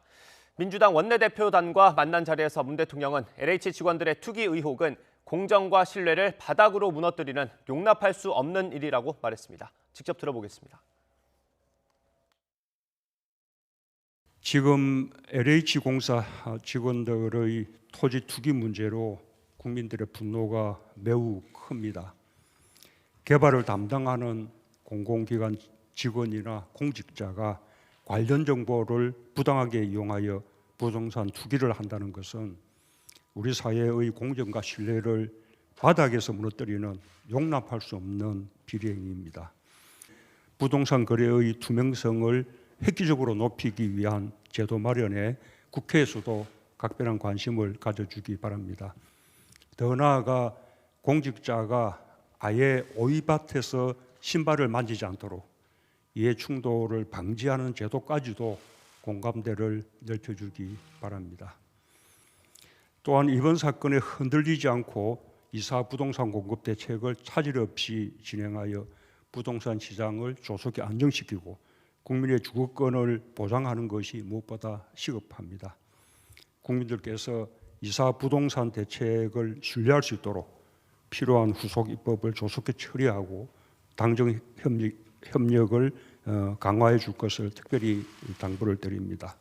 민주당 원내대표단과 만난 자리에서 문 대통령은 LH 직원들의 투기 의혹은 공정과 신뢰를 바닥으로 무너뜨리는 용납할 수 없는 일이라고 말했습니다. 직접 들어보겠습니다. 지금 LH공사 직원들의 토지 투기 문제로 국민들의 분노가 매우 큽니다. 개발을 담당하는 공공기관 직원이나 공직자가 관련 정보를 부당하게 이용하여 부동산 투기를 한다는 것은 우리 사회의 공정과 신뢰를 바닥에서 무너뜨리는 용납할 수 없는 비리행위입니다. 부동산 거래의 투명성을 획기적으로 높이기 위한 제도 마련에 국회에서도 각별한 관심을 가져주기 바랍니다. 더 나아가 공직자가 아예 오이밭에서 신발을 만지지 않도록 이해 충돌을 방지하는 제도까지도 공감대를 넓혀주기 바랍니다. 또한 이번 사건에 흔들리지 않고 이사 부동산 공급 대책을 차질 없이 진행하여 부동산 시장을 조속히 안정시키고 국민의 주거권을 보장하는 것이 무엇보다 시급합니다. 국민들께서 이사 부동산 대책을 신뢰할 수 있도록 필요한 후속 입법을 조속히 처리하고 당정 협력을 강화해 줄 것을 특별히 당부를 드립니다.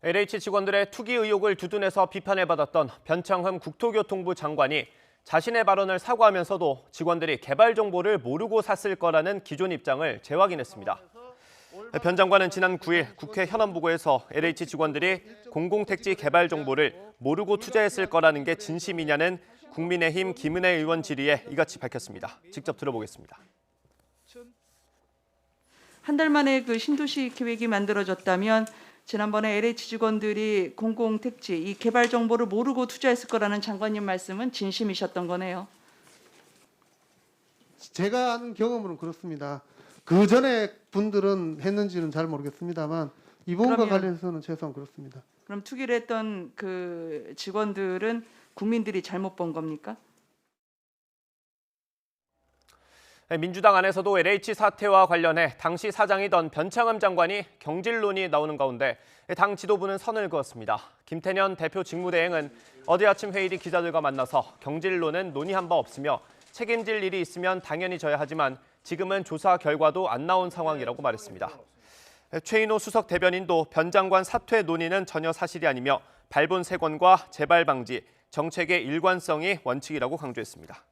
LH 직원들의 투기 의혹을 두둔해서 비판을 받았던 변창흠 국토교통부 장관이 자신의 발언을 사과하면서도 직원들이 개발 정보를 모르고 샀을 거라는 기존 입장을 재확인했습니다. 변 장관은 지난 9일 국회 현안보고에서 LH 직원들이 공공택지 개발 정보를 모르고 투자했을 거라는 게 진심이냐는 국민의힘 김은혜 의원 질의에 이같이 밝혔습니다. 직접 들어보겠습니다. 한 달 만에 그 신도시 계획이 만들어졌다면 지난번에 LH 직원들이 공공택지 이 개발 정보를 모르고 투자했을 거라는 장관님 말씀은 진심이셨던 거네요. 제가 아는 경험으로는 그렇습니다. 그 전에 분들은 했는지는 잘 모르겠습니다만 이번과 관련해서는 최소한 그렇습니다. 그럼 투기를 했던 그 직원들은 국민들이 잘못 본 겁니까? 민주당 안에서도 LH 사태와 관련해 당시 사장이던 변창흠 장관이 경질론이 나오는 가운데 당 지도부는 선을 그었습니다. 김태년 대표 직무대행은 어제 아침 회의 뒤 기자들과 만나서 경질론은 논의한 바 없으며 책임질 일이 있으면 당연히 져야 하지만 지금은 조사 결과도 안 나온 상황이라고 말했습니다. 최인호 수석 대변인도 변 장관 사퇴 논의는 전혀 사실이 아니며 발본색원과 재발 방지, 정책의 일관성이 원칙이라고 강조했습니다.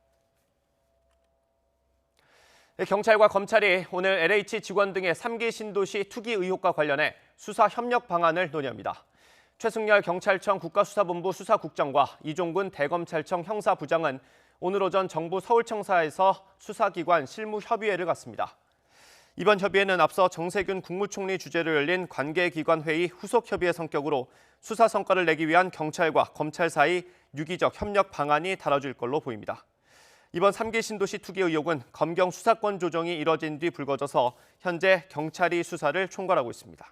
경찰과 검찰이 오늘 LH 직원 등의 3기 신도시 투기 의혹과 관련해 수사 협력 방안을 논의합니다. 최승열 경찰청 국가수사본부 수사국장과 이종군 대검찰청 형사부장은 오늘 오전 정부 서울청사에서 수사기관 실무협의회를 갖습니다. 이번 협의회는 앞서 정세균 국무총리 주재로 열린 관계기관회의 후속협의회 성격으로 수사 성과를 내기 위한 경찰과 검찰 사이 유기적 협력 방안이 다뤄질 걸로 보입니다. 이번 3기 신도시 투기 의혹은 검경 수사권 조정이 이뤄진 뒤 불거져서 현재 경찰이 수사를 총괄하고 있습니다.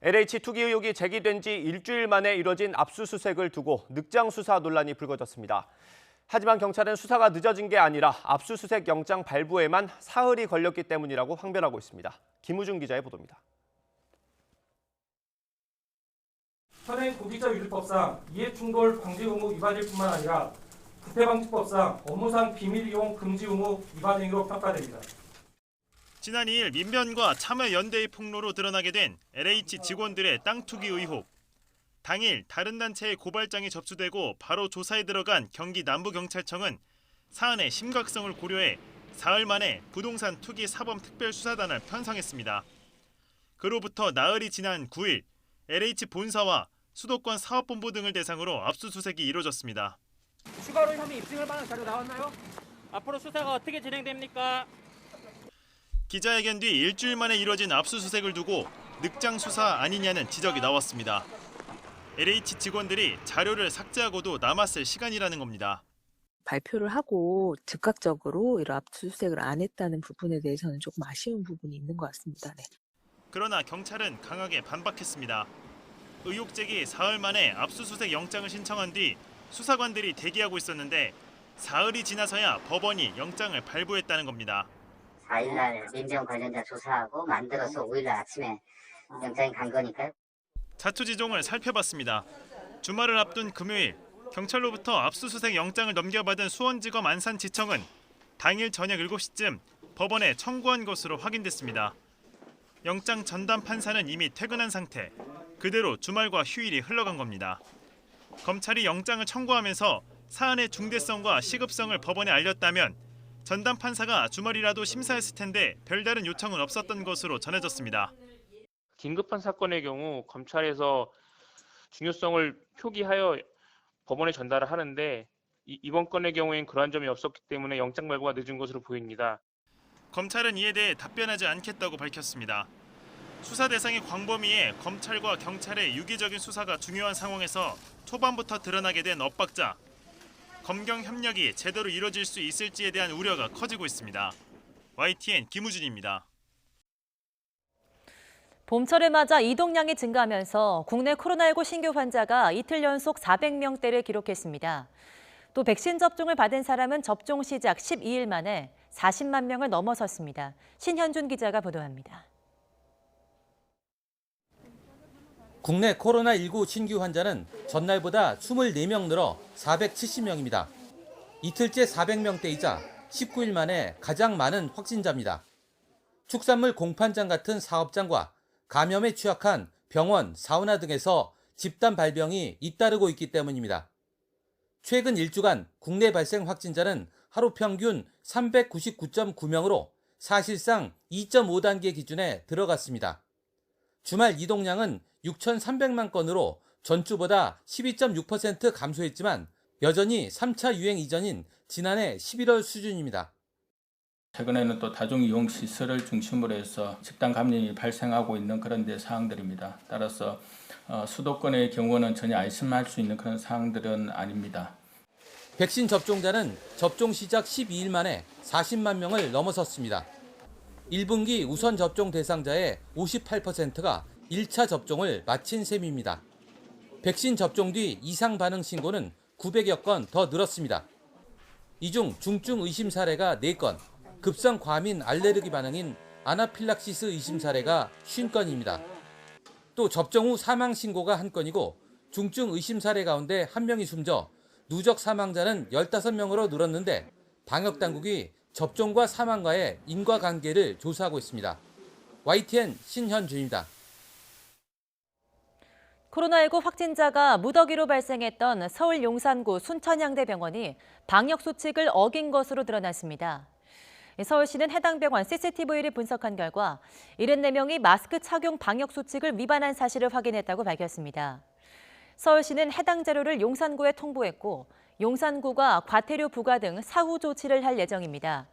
LH 투기 의혹이 제기된 지 일주일 만에 이뤄진 압수수색을 두고 늑장 수사 논란이 불거졌습니다. 하지만 경찰은 수사가 늦어진 게 아니라 압수수색 영장 발부에만 사흘이 걸렸기 때문이라고 항변하고 있습니다. 김우중 기자의 보도입니다. 현행 고기자윤리법상 이해충돌 방지 의무 위반일 뿐만 아니라 부패방지법상 업무상 비밀 이용 금지 의무 위반 행위로 평가됩니다. 지난 2일 민변과 참여연대의 폭로로 드러나게 된 LH 직원들의 땅 투기 의혹. 당일 다른 단체의 고발장이 접수되고 바로 조사에 들어간 경기 남부경찰청은 사안의 심각성을 고려해 사흘 만에 부동산 투기 사범 특별수사단을 편성했습니다. 그로부터 나흘이 지난 9일 LH 본사와 수도권 사업본부 등을 대상으로 압수수색이 이루어졌습니다. 추가로 혐의 입증할 만한 자료 나왔나요? 앞으로 수사가 어떻게 진행됩니까? 기자회견 뒤 일주일 만에 이루어진 압수수색을 두고 늑장 수사 아니냐는 지적이 나왔습니다. LH 직원들이 자료를 삭제하고도 남았을 시간이라는 겁니다. 발표를 하고 즉각적으로 이런 압수수색을 안 했다는 부분에 대해서는 조금 아쉬운 부분이 있는 것 같습니다. 네. 그러나 경찰은 강하게 반박했습니다. 의혹 제기 사흘 만에 압수수색 영장을 신청한 뒤 수사관들이 대기하고 있었는데 사흘이 지나서야 법원이 영장을 발부했다는 겁니다. 4일날 민병 관련자 조사하고 만들어서 5일날 아침에 영장이 간 거니까요. 자초지종을 살펴봤습니다. 주말을 앞둔 금요일 경찰로부터 압수수색 영장을 넘겨받은 수원지검 안산지청은 당일 저녁 7시쯤 법원에 청구한 것으로 확인됐습니다. 영장 전담 판사는 이미 퇴근한 상태. 그대로 주말과 휴일이 흘러간 겁니다. 검찰이 영장을 청구하면서 사안의 중대성과 시급성을 법원에 알렸다면 전담 판사가 주말이라도 심사했을 텐데 별다른 요청은 없었던 것으로 전해졌습니다. 긴급한 사건의 경우 검찰에서 중요성을 표기하여 법원에 전달을 하는데 이번 건의 경우엔 그러한 점이 없었기 때문에 영장 발부가 늦은 것으로 보입니다. 검찰은 이에 대해 답변하지 않겠다고 밝혔습니다. 수사 대상이 광범위해 검찰과 경찰의 유기적인 수사가 중요한 상황에서 초반부터 드러나게 된 엇박자. 검경 협력이 제대로 이루어질 수 있을지에 대한 우려가 커지고 있습니다. YTN 김우준입니다. 봄철을 맞아 이동량이 증가하면서 국내 코로나19 신규 환자가 이틀 연속 400명대를 기록했습니다. 또 백신 접종을 받은 사람은 접종 시작 12일 만에 40만 명을 넘어섰습니다. 신현준 기자가 보도합니다. 국내 코로나19 신규 환자는 전날보다 24명 늘어 470명입니다. 이틀째 400명대이자 19일 만에 가장 많은 확진자입니다. 축산물 공판장 같은 사업장과 감염에 취약한 병원, 사우나 등에서 집단 발병이 잇따르고 있기 때문입니다. 최근 1주간 국내 발생 확진자는 하루 평균 399.9명으로 사실상 2.5단계 기준에 들어갔습니다. 주말 이동량은 6,300만 건으로 전주보다 12.6% 감소했지만 여전히 3차 유행 이전인 지난해 11월 수준입니다. 최근에는 또 다중이용시설을 중심으로 해서 집단 감염이 발생하고 있는 그런 데 사항들입니다. 따라서 수도권의 경우는 전혀 안심할 수 있는 그런 사항들은 아닙니다. 백신 접종자는 접종 시작 12일 만에 40만 명을 넘어섰습니다. 1분기 우선 접종 대상자의 58%가 1차 접종을 마친 셈입니다. 백신 접종 뒤 이상 반응 신고는 900여 건 더 늘었습니다. 이 중 중증 의심 사례가 4건, 급성 과민 알레르기 반응인 아나필락시스 의심 사례가 50건입니다. 또 접종 후 사망 신고가 1건이고 중증 의심 사례 가운데 1명이 숨져 누적 사망자는 15명으로 늘었는데 방역당국이 접종과 사망과의 인과관계를 조사하고 있습니다. YTN 신현준입니다. 코로나19 확진자가 무더기로 발생했던 서울 용산구 순천향대병원이 방역수칙을 어긴 것으로 드러났습니다. 서울시는 해당 병원 CCTV를 분석한 결과 74명이 마스크 착용 방역수칙을 위반한 사실을 확인했다고 밝혔습니다. 서울시는 해당 자료를 용산구에 통보했고 용산구가 과태료 부과 등 사후 조치를 할 예정입니다.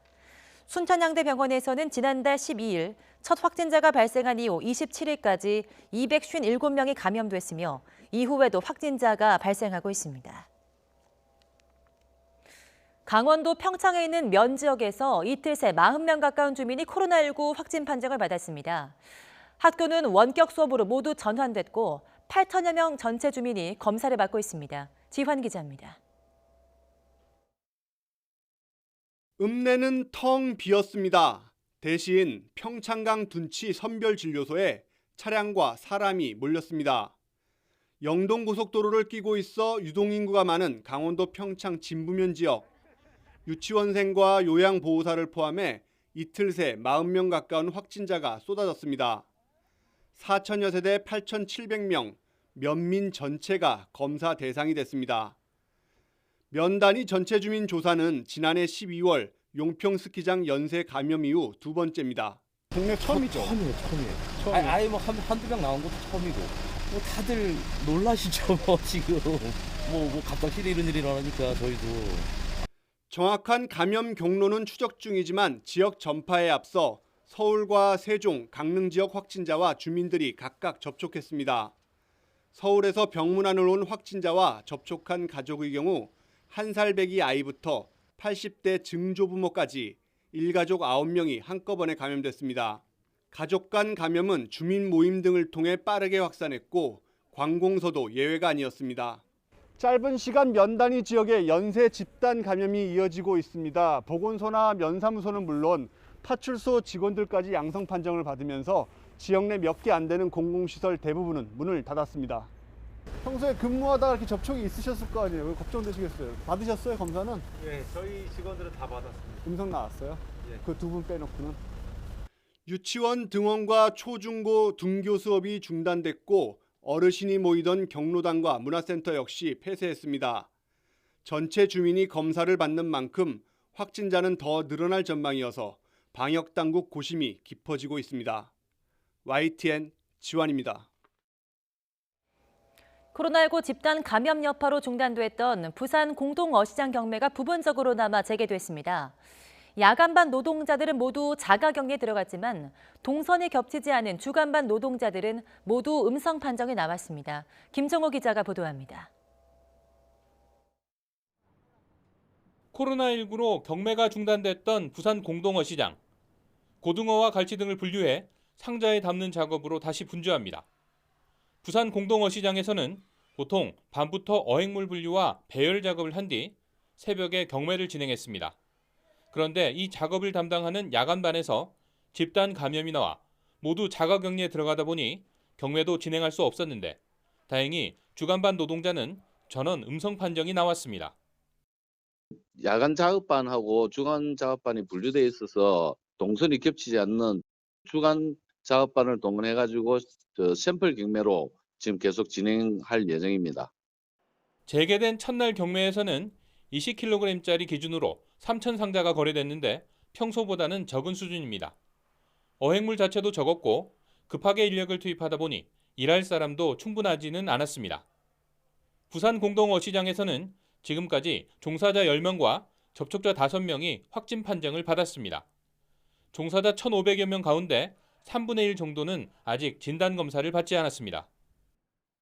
순천향대병원에서는 지난달 12일 첫 확진자가 발생한 이후 27일까지 257명이 감염됐으며 이후에도 확진자가 발생하고 있습니다. 강원도 평창에 있는 면 지역에서 이틀 새 40명 가까운 주민이 코로나19 확진 판정을 받았습니다. 학교는 원격 수업으로 모두 전환됐고 8천여 명 전체 주민이 검사를 받고 있습니다. 지환 기자입니다. 읍내는 텅 비었습니다. 대신 평창강 둔치 선별진료소에 차량과 사람이 몰렸습니다. 영동고속도로를 끼고 있어 유동인구가 많은 강원도 평창 진부면 지역. 유치원생과 요양보호사를 포함해 이틀 새 40명 가까운 확진자가 쏟아졌습니다. 4천여 세대 8,700명, 면민 전체가 검사 대상이 됐습니다. 면단위 전체 주민 조사는 지난해 12월 용평 스키장 연쇄 감염 이후 두 번째입니다. 국내 처음이죠? 처음이에요. 아예 뭐 한두 명 나온 것도 처음이고. 뭐 다들 놀라시죠, 뭐 지금. 뭐 갑작스레 이런 일이 일어나니까 저희도. 정확한 감염 경로는 추적 중이지만 지역 전파에 앞서 서울과 세종, 강릉 지역 확진자와 주민들이 각각 접촉했습니다. 서울에서 병문안을 온 확진자와 접촉한 가족의 경우 1살배기 아이부터 80대 증조부모까지 일가족 9명이 한꺼번에 감염됐습니다. 가족 간 감염은 주민 모임 등을 통해 빠르게 확산했고 관공서도 예외가 아니었습니다. 짧은 시간 면 단위 지역에 연쇄 집단 감염이 이어지고 있습니다. 보건소나 면사무소는 물론 파출소 직원들까지 양성 판정을 받으면서 지역 내 몇 개 안 되는 공공시설 대부분은 문을 닫았습니다. 평소에 근무하다가 이렇게 접촉이 있으셨을 거 아니에요? 왜 걱정되시겠어요? 받으셨어요, 검사는? 네, 저희 직원들은 다 받았습니다. 음성 나왔어요? 예. 그 두 분 빼놓고는. 유치원 등원과 초중고 등교 수업이 중단됐고 어르신이 모이던 경로당과 문화센터 역시 폐쇄했습니다. 전체 주민이 검사를 받는 만큼 확진자는 더 늘어날 전망이어서 방역당국 고심이 깊어지고 있습니다. YTN 지환입니다. 코로나19 집단 감염 여파로 중단됐던 부산 공동어시장 경매가 부분적으로나마 재개됐습니다. 야간반 노동자들은 모두 자가격리에 들어갔지만 동선이 겹치지 않은 주간반 노동자들은 모두 음성 판정이 나왔습니다. 김정호 기자가 보도합니다. 코로나19로 경매가 중단됐던 부산 공동어시장. 고등어와 갈치 등을 분류해 상자에 담는 작업으로 다시 분주합니다. 부산 공동어시장에서는 보통 밤부터 어획물 분류와 배열 작업을 한 뒤 새벽에 경매를 진행했습니다. 그런데 이 작업을 담당하는 야간반에서 집단 감염이 나와 모두 자가격리에 들어가다 보니 경매도 진행할 수 없었는데 다행히 주간반 노동자는 전원 음성 판정이 나왔습니다. 야간 작업반하고 주간 작업반이 분류되어 있어서 동선이 겹치지 않는 주간 작업반을 동원해가지고 샘플 경매로 지금 계속 진행할 예정입니다. 재개된 첫날 경매에서는 20kg짜리 기준으로 3,000상자가 거래됐는데 평소보다는 적은 수준입니다. 어획물 자체도 적었고 급하게 인력을 투입하다 보니 일할 사람도 충분하지는 않았습니다. 부산 공동어시장에서는 지금까지 종사자 10명과 접촉자 5명이 확진 판정을 받았습니다. 종사자 1,500여 명 가운데 3분의 1 정도는 아직 진단검사를 받지 않았습니다.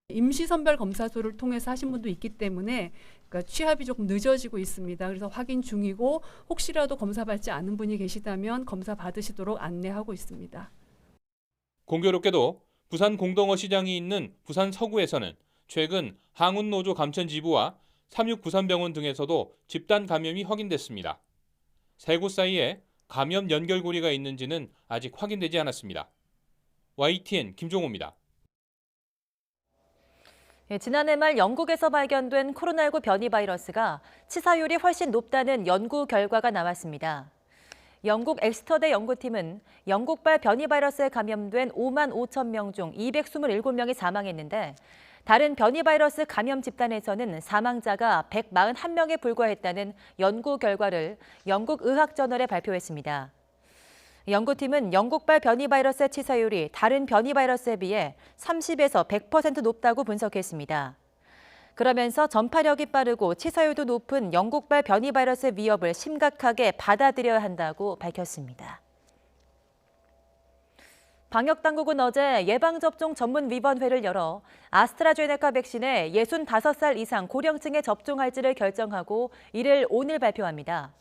임시선별검사소를 통해서 하신 분도 있기 때문에 그러니까 취합이 조금 늦어지고 있습니다. 그래서 확인 중이고 혹시라도 검사 받지 않은 분이 계시다면 검사 받으시도록 안내하고 있습니다. 공교롭게도 부산 공동어시장이 있는 부산 서구에서는 최근 항운노조 감천지부와 3693병원 등에서도 집단 감염이 확인됐습니다. 세 곳 사이에 감염 연결고리가 있는지는 아직 확인되지 않았습니다. YTN 김종호입니다. 지난해 말 영국에서 발견된 코로나19 변이 바이러스가 치사율이 훨씬 높다는 연구 결과가 나왔습니다. 영국 엑스터대 연구팀은 영국발 변이 바이러스에 감염된 5만 5천 명 중 227명이 사망했는데 다른 변이 바이러스 감염 집단에서는 사망자가 141명에 불과했다는 연구 결과를 영국 의학저널에 발표했습니다. 연구팀은 영국발 변이 바이러스의 치사율이 다른 변이 바이러스에 비해 30에서 100% 높다고 분석했습니다. 그러면서 전파력이 빠르고 치사율도 높은 영국발 변이 바이러스의 위협을 심각하게 받아들여야 한다고 밝혔습니다. 방역당국은 어제 예방접종 전문위원회를 열어 아스트라제네카 백신에 65살 이상 고령층에 접종할지를 결정하고 이를 오늘 발표합니다.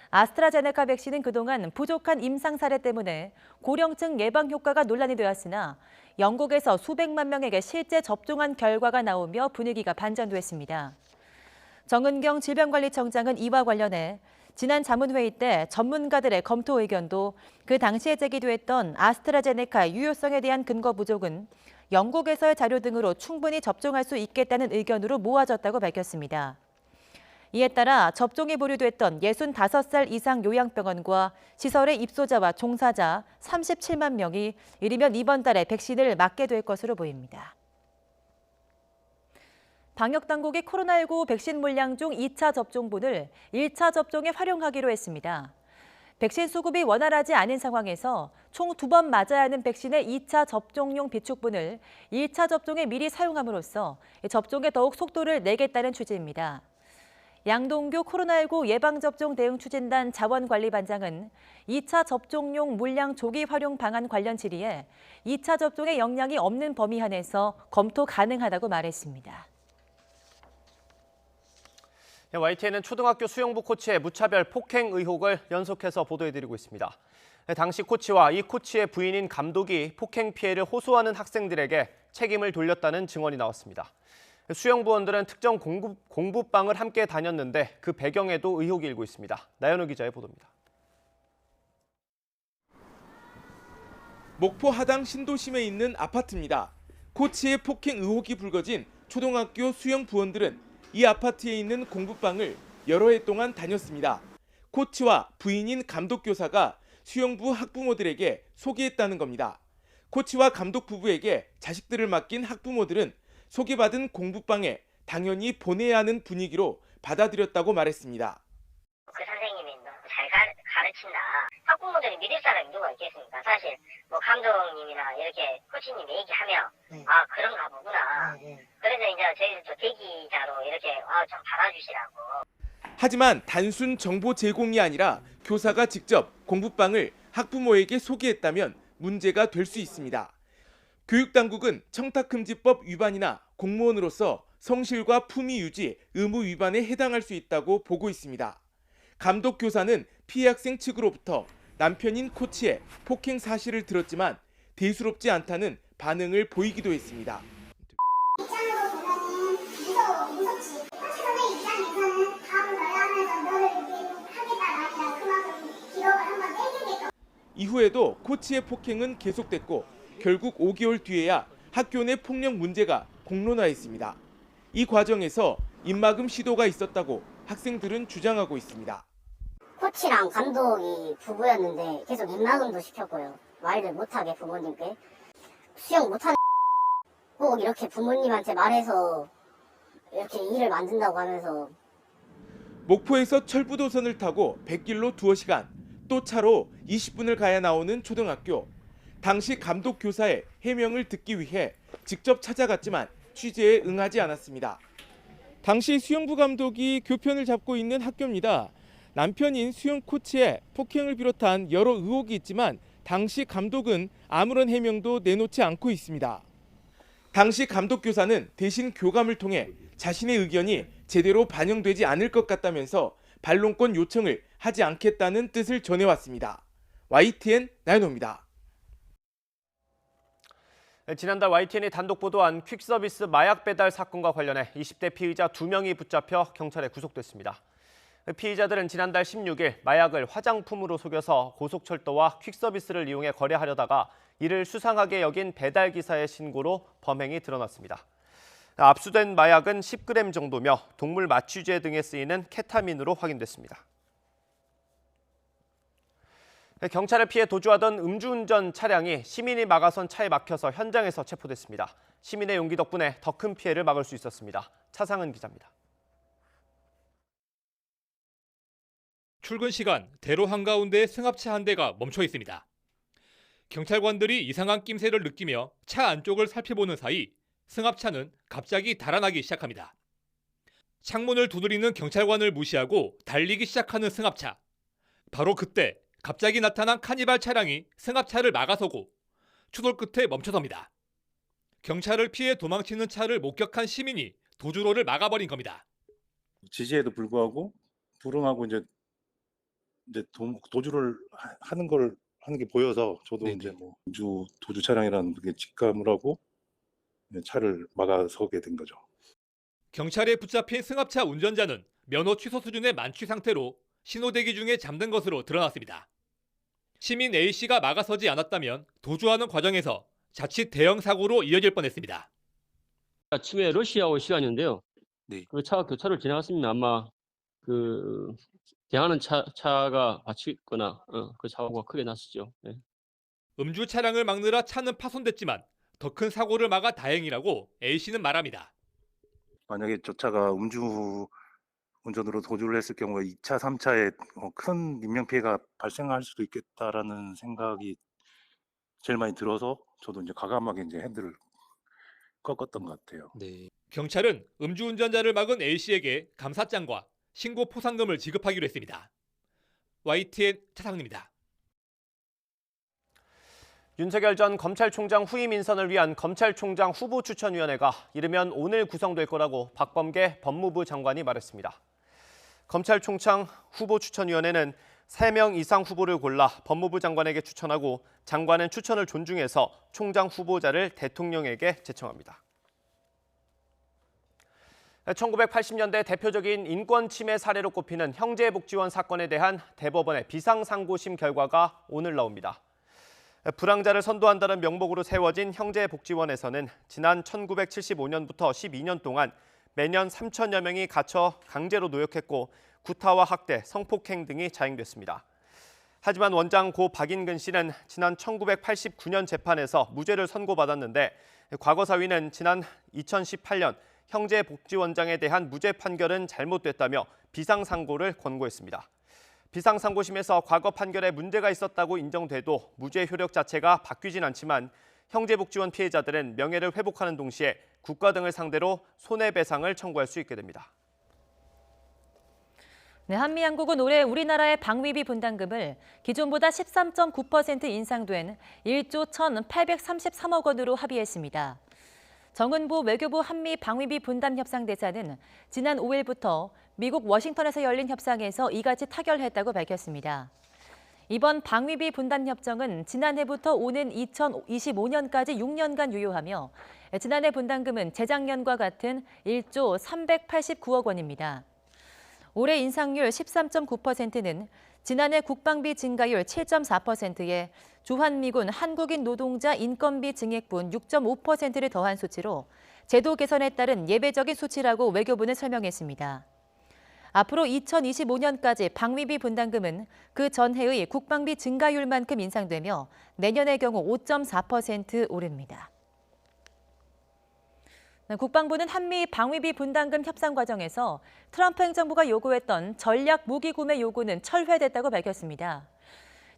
아스트라제네카 백신은 그동안 부족한 임상 사례 때문에 고령층 예방 효과가 논란이 되었으나 영국에서 수백만 명에게 실제 접종한 결과가 나오며 분위기가 반전됐습니다. 정은경 질병관리청장은 이와 관련해 지난 자문회의 때 전문가들의 검토 의견도 그 당시에 제기됐던 아스트라제네카 유효성에 대한 근거 부족은 영국에서의 자료 등으로 충분히 접종할 수 있겠다는 의견으로 모아졌다고 밝혔습니다. 이에 따라 접종이 보류됐던 65살 이상 요양병원과 시설의 입소자와 종사자 37만 명이 이르면 이번 달에 백신을 맞게 될 것으로 보입니다. 방역당국이 코로나19 백신 물량 중 2차 접종분을 1차 접종에 활용하기로 했습니다. 백신 수급이 원활하지 않은 상황에서 총 2번 맞아야 하는 백신의 2차 접종용 비축분을 1차 접종에 미리 사용함으로써 접종에 더욱 속도를 내겠다는 취지입니다. 양동규 코로나19 예방접종 대응 추진단 자원관리반장은 2차 접종용 물량 조기 활용 방안 관련 질의에 2차 접종에 영향이 없는 범위 안에서 검토 가능하다고 말했습니다. YTN은 초등학교 수영부 코치의 무차별 폭행 의혹을 연속해서 보도해드리고 있습니다. 당시 코치와 이 코치의 부인인 감독이 폭행 피해를 호소하는 학생들에게 책임을 돌렸다는 증언이 나왔습니다. 수영부원들은 특정 공부방을 함께 다녔는데 그 배경에도 의혹이 일고 있습니다. 나연우 기자의 보도입니다. 목포 하당 신도심에 있는 아파트입니다. 코치의 폭행 의혹이 불거진 초등학교 수영부원들은 이 아파트에 있는 공부방을 여러 해 동안 다녔습니다. 코치와 부인인 감독교사가 수영부 학부모들에게 소개했다는 겁니다. 코치와 감독 부부에게 자식들을 맡긴 학부모들은 소개받은 공부방에 당연히 보내야 하는 분위기로 받아들였다고 말했습니다. 그 선생님이 잘 가르친다. 학부모들이 믿을 사람이 누가 있겠습니까? 사실 뭐 감독님이나 이렇게 코치님이 얘기하면 아 그런가 보구나. 그래서 이제 저희도 대기자로 이렇게 좀 받아주시라고. 하지만 단순 정보 제공이 아니라 교사가 직접 공부방을 학부모에게 소개했다면 문제가 될 수 있습니다. 교육당국은 청탁금지법 위반이나 공무원으로서 성실과 품위 유지 의무 위반에 해당할 수 있다고 보고 있습니다. 감독 교사는 피해 학생 측으로부터 남편인 코치의 폭행 사실을 들었지만 대수롭지 않다는 반응을 보이기도 했습니다. 이후에도 코치의 폭행은 계속됐고 결국 5개월 뒤에야 학교 내 폭력 문제가 공론화했습니다. 이 과정에서 입막음 시도가 있었다고 학생들은 주장하고 있습니다. 코치랑 감독이 부부였는데 계속 입막음도 시켰고요. 말을 못하게 부모님께. 수영 못하는 꼭 이렇게 부모님한테 말해서 이렇게 일을 만든다고 하면서. 목포에서 철부도선을 타고 100길로 두어 시간, 또 차로 20분을 가야 나오는 초등학교. 당시 감독 교사의 해명을 듣기 위해 직접 찾아갔지만 취재에 응하지 않았습니다. 당시 수영부 감독이 교편을 잡고 있는 학교입니다. 남편인 수영 코치의 폭행을 비롯한 여러 의혹이 있지만 당시 감독은 아무런 해명도 내놓지 않고 있습니다. 당시 감독 교사는 대신 교감을 통해 자신의 의견이 제대로 반영되지 않을 것 같다면서 반론권 요청을 하지 않겠다는 뜻을 전해왔습니다. YTN 나연호입니다. 지난달 YTN이 단독 보도한 퀵서비스 마약 배달 사건과 관련해 20대 피의자 2명이 붙잡혀 경찰에 구속됐습니다. 피의자들은 지난달 16일 마약을 화장품으로 속여서 고속철도와 퀵서비스를 이용해 거래하려다가 이를 수상하게 여긴 배달기사의 신고로 범행이 드러났습니다. 압수된 마약은 10g 정도며 동물 마취제 등에 쓰이는 케타민으로 확인됐습니다. 경찰을 피해 도주하던 음주운전 차량이 시민이 막아선 차에 막혀서 현장에서 체포됐습니다. 시민의 용기 덕분에 더 큰 피해를 막을 수 있었습니다. 차상은 기자입니다. 출근 시간 대로 한가운데 승합차 한 대가 멈춰 있습니다. 경찰관들이 이상한 낌새를 느끼며 차 안쪽을 살펴보는 사이 승합차는 갑자기 달아나기 시작합니다. 창문을 두드리는 경찰관을 무시하고 달리기 시작하는 승합차. 바로 그때 갑자기 나타난 카니발 차량이 승합차를 막아서고 추돌 끝에 멈춰섭니다. 경찰을 피해 도망치는 차를 목격한 시민이 도주로를 막아버린 겁니다. 지지에도 불구하고 불응하고 이제 도주를 하는 게 보여서 저도 이제 뭐 도주 차량이라는 게 직감을 하고 차를 막아서게 된 거죠. 경찰에 붙잡힌 승합차 운전자는 면허 취소 수준의 만취 상태로 신호대기 중에 잠든 것으로 드러났습니다. 시민 A씨가 막아서지 않았다면 도주하는 과정에서 자칫 대형 사고로 이어질 뻔했습니다. 아침에 러시아오 시간이었는데요. 그 차가 교차를 지나갔습니다. 아마 대하는 차가 받치거나 그 사고가 크게 났었죠. 네. 음주 차량을 막느라 차는 파손됐지만 더 큰 사고를 막아 다행이라고 A씨는 말합니다. 만약에 저 차가 음주 운전으로 도주를 했을 경우에 2차, 3차에 큰 인명피해가 발생할 수도 있겠다라는 생각이 제일 많이 들어서 저도 이제 과감하게 이제 핸들을 꺾었던 것 같아요. 경찰은 음주운전자를 막은 A씨에게 감사장과 신고 포상금을 지급하기로 했습니다. YTN 차상입니다. 윤석열 전 검찰총장 후임 인선을 위한 검찰총장 후보추천위원회가 이르면 오늘 구성될 거라고 박범계 법무부 장관이 말했습니다. 검찰총장 후보추천위원회는 3명 이상 후보를 골라 법무부 장관에게 추천하고 장관은 추천을 존중해서 총장 후보자를 대통령에게 제청합니다. 1980년대 대표적인 인권 침해 사례로 꼽히는 형제복지원 사건에 대한 대법원의 비상상고심 결과가 오늘 나옵니다. 불황자를 선도한다는 명목으로 세워진 형제복지원에서는 지난 1975년부터 12년 동안 매년 3천여 명이 갇혀 강제로 노역했고 구타와 학대, 성폭행 등이 자행됐습니다. 하지만 원장 고 박인근 씨는 지난 1989년 재판에서 무죄를 선고받았는데 과거 사위는 지난 2018년 형제복지원장에 대한 무죄 판결은 잘못됐다며 비상상고를 권고했습니다. 비상상고심에서 과거 판결에 문제가 있었다고 인정돼도 무죄 효력 자체가 바뀌진 않지만 형제복지원 피해자들은 명예를 회복하는 동시에 국가 등을 상대로 손해배상을 청구할 수 있게 됩니다. 네, 한미양국은 올해 우리나라의 방위비 분담금을 기존보다 13.9% 인상된 1조 1,833억 원으로 합의했습니다. 정은보 외교부 한미 방위비 분담 협상 대사는 지난 5일부터 미국 워싱턴에서 열린 협상에서 이같이 타결했다고 밝혔습니다. 이번 방위비 분담 협정은 지난해부터 오는 2025년까지 6년간 유효하며 지난해 분담금은 재작년과 같은 1조 389억 원입니다. 올해 인상률 13.9%는 지난해 국방비 증가율 7.4%에 주한미군 한국인 노동자 인건비 증액분 6.5%를 더한 수치로 제도 개선에 따른 예외적인 수치라고 외교부는 설명했습니다. 앞으로 2025년까지 방위비 분담금은 그 전해의 국방비 증가율만큼 인상되며 내년의 경우 5.4% 오릅니다. 국방부는 한미 방위비 분담금 협상 과정에서 트럼프 행정부가 요구했던 전략 무기 구매 요구는 철회됐다고 밝혔습니다.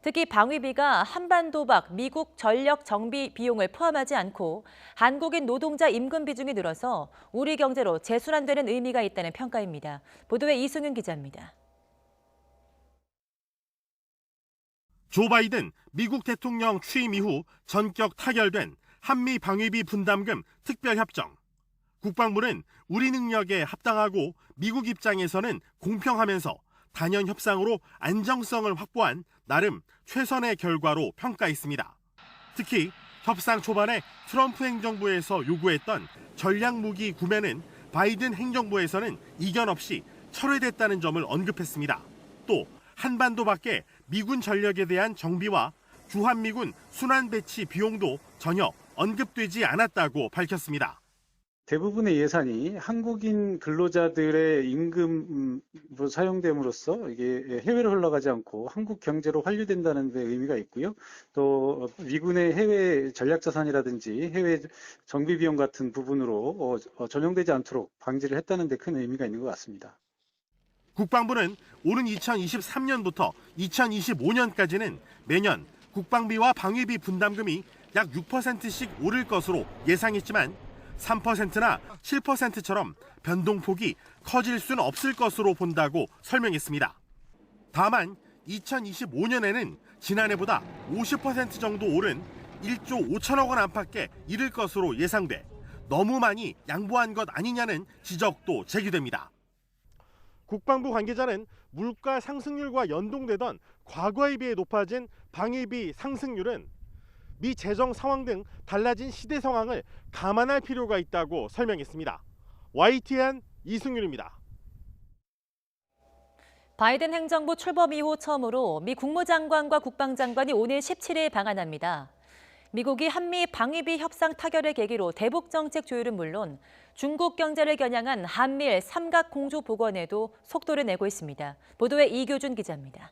특히 방위비가 한반도 밖 미국 전력 정비 비용을 포함하지 않고 한국인 노동자 임금 비중이 늘어서 우리 경제로 재순환되는 의미가 있다는 평가입니다. 보도에 이승윤 기자입니다. 조 바이든 미국 대통령 취임 이후 전격 타결된 한미 방위비 분담금 특별협정. 국방부는 우리 능력에 합당하고 미국 입장에서는 공평하면서 단연 협상으로 안정성을 확보한 나름 최선의 결과로 평가했습니다. 특히 협상 초반에 트럼프 행정부에서 요구했던 전략무기 구매는 바이든 행정부에서는 이견 없이 철회됐다는 점을 언급했습니다. 또 한반도 밖에 미군 전력에 대한 정비와 주한미군 순환 배치 비용도 전혀 언급되지 않았다고 밝혔습니다. 대부분의 예산이 한국인 근로자들의 임금으로 사용됨으로써 이게 해외로 흘러가지 않고 한국 경제로 환류된다는 데 의미가 있고요. 또 미군의 해외 전략자산이라든지 해외 정비 비용 같은 부분으로 전용되지 않도록 방지를 했다는 데 큰 의미가 있는 것 같습니다. 국방부는 오는 2023년부터 2025년까지는 매년 국방비와 방위비 분담금이 약 6%씩 오를 것으로 예상했지만 3%나 7%처럼 변동폭이 커질 수는 없을 것으로 본다고 설명했습니다. 다만 2025년에는 지난해보다 50% 정도 오른 1조 5천억 원 안팎에 이를 것으로 예상돼 너무 많이 양보한 것 아니냐는 지적도 제기됩니다. 국방부 관계자는 물가 상승률과 연동되던 과거에 비해 높아진 방위비 상승률은 미 재정 상황 등 달라진 시대 상황을 감안할 필요가 있다고 설명했습니다. YTN 이승윤입니다. 바이든 행정부 출범 이후 처음으로 미 국무장관과 국방장관이 오늘 17일 방한합니다. 미국이 한미 방위비 협상 타결을 계기로 대북 정책 조율은 물론 중국 경제를 겨냥한 한미일 삼각 공조 복원에도 속도를 내고 있습니다. 보도에 이교준 기자입니다.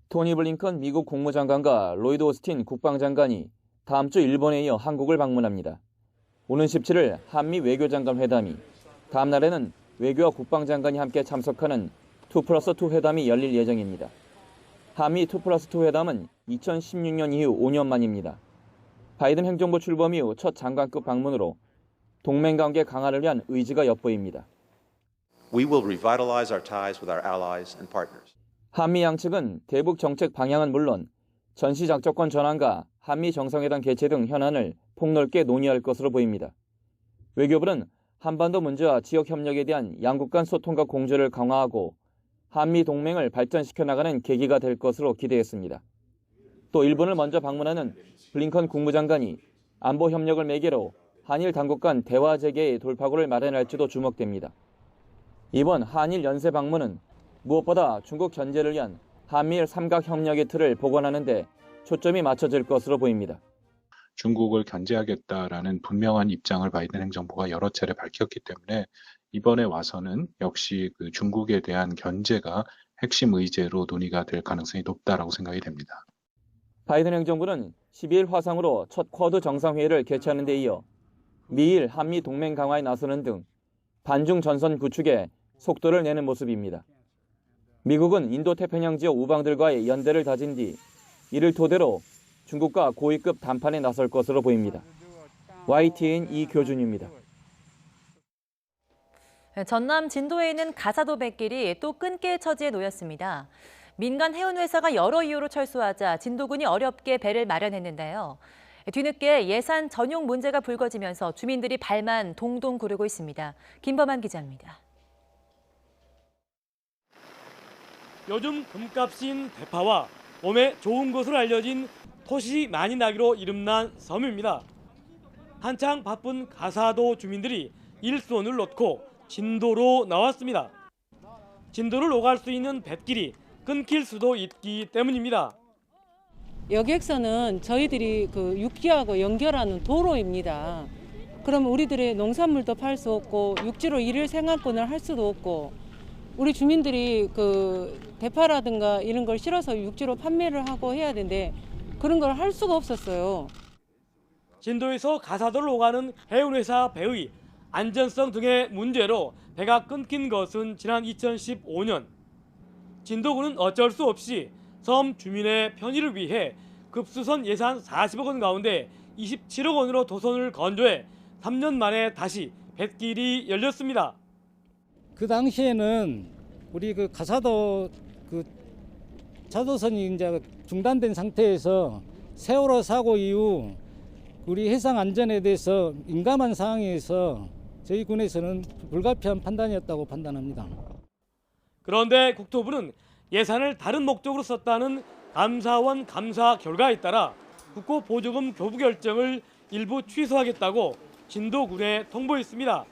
토니 블링컨 미국 국무장관과 로이드 오스틴 국방장관이 다음 주 일본에 이어 한국을 방문합니다. 오는 17일 한미 외교장관 회담이, 다음 날에는 외교와 국방장관이 함께 참석하는 2+2 회담이 열릴 예정입니다. 한미 2+2 회담은 2016년 이후 5년 만입니다. 바이든 행정부 출범 이후 첫 장관급 방문으로 동맹관계 강화를 위한 의지가 엿보입니다. We will revitalize our ties with our allies and partners. 한미 양측은 대북 정책 방향은 물론 전시작전권 전환과 한미 정상회담 개최 등 현안을 폭넓게 논의할 것으로 보입니다. 외교부는 한반도 문제와 지역 협력에 대한 양국 간 소통과 공조를 강화하고 한미 동맹을 발전시켜 나가는 계기가 될 것으로 기대했습니다. 또 일본을 먼저 방문하는 블링컨 국무장관이 안보 협력을 매개로 한일 당국 간 대화 재개의 돌파구를 마련할지도 주목됩니다. 이번 한일 연쇄 방문은 무엇보다 중국 견제를 위한 한미일 삼각 협력의 틀을 복원하는 데 초점이 맞춰질 것으로 보입니다. 중국을 견제하겠다라는 분명한 입장을 바이든 행정부가 여러 차례 밝혔기 때문에 이번에 와서는 역시 그 중국에 대한 견제가 핵심 의제로 논의가 될 가능성이 높다라고 생각이 됩니다. 바이든 행정부는 12일 화상으로 첫 쿼드 정상회의를 개최하는 데 이어 미일 한미 동맹 강화에 나서는 등 반중 전선 구축에 속도를 내는 모습입니다. 미국은 인도태평양 지역 우방들과의 연대를 다진 뒤 이를 토대로 중국과 고위급談判에 나설 것으로 보입니다. YTN 이교준입니다. 전남 진도에 있는 가사도 뱃길이 또 끊길 처지에 놓였습니다. 민간 해운회사가 여러 이유로 철수하자 진도군이 어렵게 배를 마련했는데요. 뒤늦게 예산 전용 문제가 불거지면서 주민들이 발만 동동 구르고 있습니다. 김범한 기자입니다. 요즘 금값인 대파와 몸에 좋은 것으로 알려진 톳이 많이 나기로 이름난 섬입니다. 한창 바쁜 가사도 주민들이 일손을 놓고 진도로 나왔습니다. 진도를 오갈 수 있는 뱃길이 끊길 수도 있기 때문입니다. 여객선은 저희들이 그 육지하고 연결하는 도로입니다. 그럼 우리들의 농산물도 팔 수 없고 육지로 일일 생활권을 할 수도 없고 우리 주민들이 그 대파라든가 이런 걸 실어서 육지로 판매를 하고 해야 되는데 그런 걸 할 수가 없었어요. 진도에서 가사도를 오가는 해운회사 배의 안전성 등의 문제로 배가 끊긴 것은 지난 2015년. 진도군은 어쩔 수 없이 섬 주민의 편의를 위해 급수선 예산 40억 원 가운데 27억 원으로 도선을 건조해 3년 만에 다시 뱃길이 열렸습니다. 그 당시에는 우리 그 가사도 그 자도선이 이제 중단된 상태에서 세월호 사고 이후 우리 해상 안전에 대해서 민감한 상황에서 저희 군에서는 불가피한 판단이었다고 판단합니다. 그런데 국토부는 예산을 다른 목적으로 썼다는 감사원 감사 결과에 따라 국고보조금 교부 결정을 일부 취소하겠다고 진도군에 통보했습니다.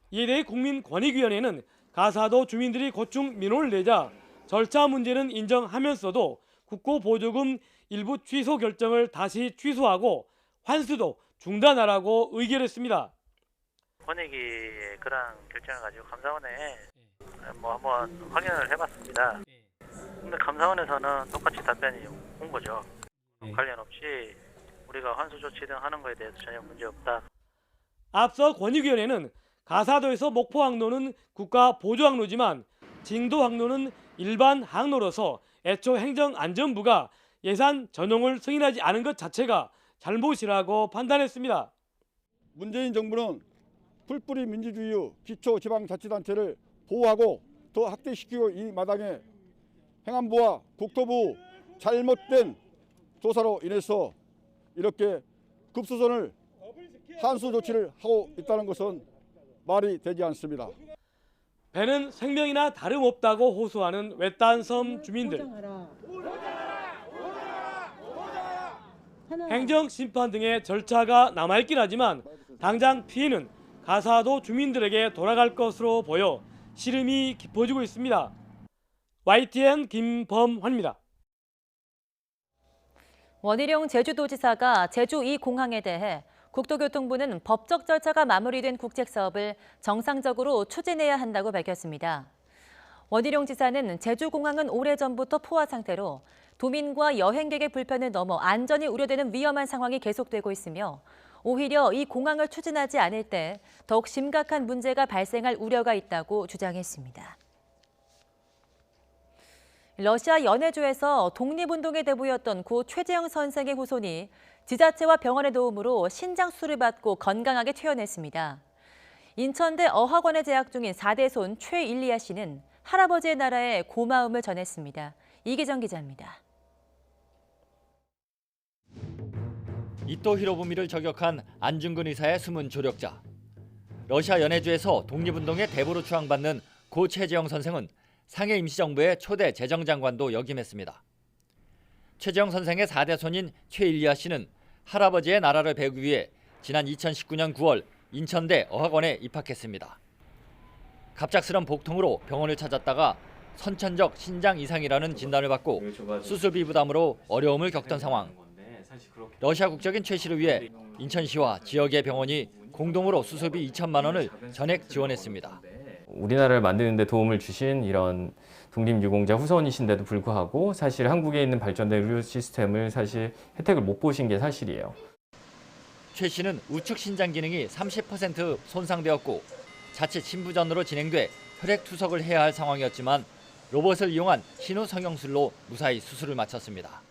이에 대해 국민권익위원회는 가사도 주민들이 고충 민원을 내자 절차 문제는 인정하면서도 국고보조금 일부 취소 결정을 다시 취소하고 환수도 중단하라고 의결했습니다. 권익위의 그런 결정을 가지고 감사원에 한번 확인을 해봤습니다. 근데 감사원에서는 똑같이 답변이 온 거죠. 관련 없이 우리가 환수 조치 등 하는 거에 대해서 전혀 문제 없다. 앞서 권익위원회는 가사도에서 목포 항로는 국가 보조 항로지만 진도 항로는 일반 항로로서 애초 행정안전부가 예산 전용을 승인하지 않은 것 자체가 잘못이라고 판단했습니다. 문재인 정부는 풀뿌리 민주주의 기초지방자치단체를 보호하고 더 확대시키고 이 마당에 행안부와 국토부 잘못된 조사로 인해서 이렇게 급수선을 환수 조치를 하고 있다는 것은 말이 되지 않습니다. 배는 생명이나 다름없다고 호소하는 외딴 섬 주민들. 행정 심판 등의 절차가 남아있긴 하지만 당장 피해는 가사도 주민들에게 돌아갈 것으로 보여 시름이 깊어지고 있습니다. YTN 김범환입니다. 원희룡 제주도지사가 제주 2공항에 대해 국토교통부는 법적 절차가 마무리된 국책사업을 정상적으로 추진해야 한다고 밝혔습니다. 원희룡 지사는 제주공항은 오래전부터 포화 상태로 도민과 여행객의 불편을 넘어 안전이 우려되는 위험한 상황이 계속되고 있으며 오히려 이 공항을 추진하지 않을 때 더욱 심각한 문제가 발생할 우려가 있다고 주장했습니다. 러시아 연해주에서 독립운동의 대부였던 고 최재형 선생의 후손이 지자체와 병원의 도움으로 신장 수술을 받고 건강하게 퇴원했습니다. 인천대 어학원에 재학 중인 4대 손 최일리아 씨는 할아버지의 나라에 고마움을 전했습니다. 이기정 기자입니다. 이토 히로부미를 저격한 안중근 의사의 숨은 조력자. 러시아 연해주에서 독립운동의 대부로 추앙받는 고 최재형 선생은 상해 임시정부의 초대 재정장관도 역임했습니다. 최재형 선생의 4대 손인 최일리아 씨는 할아버지의 나라를 배우기 위해 지난 2019년 9월 인천대 어학원에 입학했습니다. 갑작스런 복통으로 병원을 찾았다가 선천적 신장 이상이라는 진단을 받고 수술비 부담으로 어려움을 겪던 상황. 러시아 국적인 최 씨를 위해 인천시와 지역의 병원이 공동으로 수술비 2천만 원을 전액 지원했습니다. 우리나라를 만드는 데 도움을 주신 이런 독립유공자 후손이신데도 불구하고 사실 한국에 있는 발전된 의료 시스템을 사실 혜택을 못 보신 게 사실이에요. 최 씨는 우측 신장 기능이 30% 손상되었고 자칫 신부전으로 진행돼 혈액 투석을 해야 할 상황이었지만 로봇을 이용한 신우 성형술로 무사히 수술을 마쳤습니다.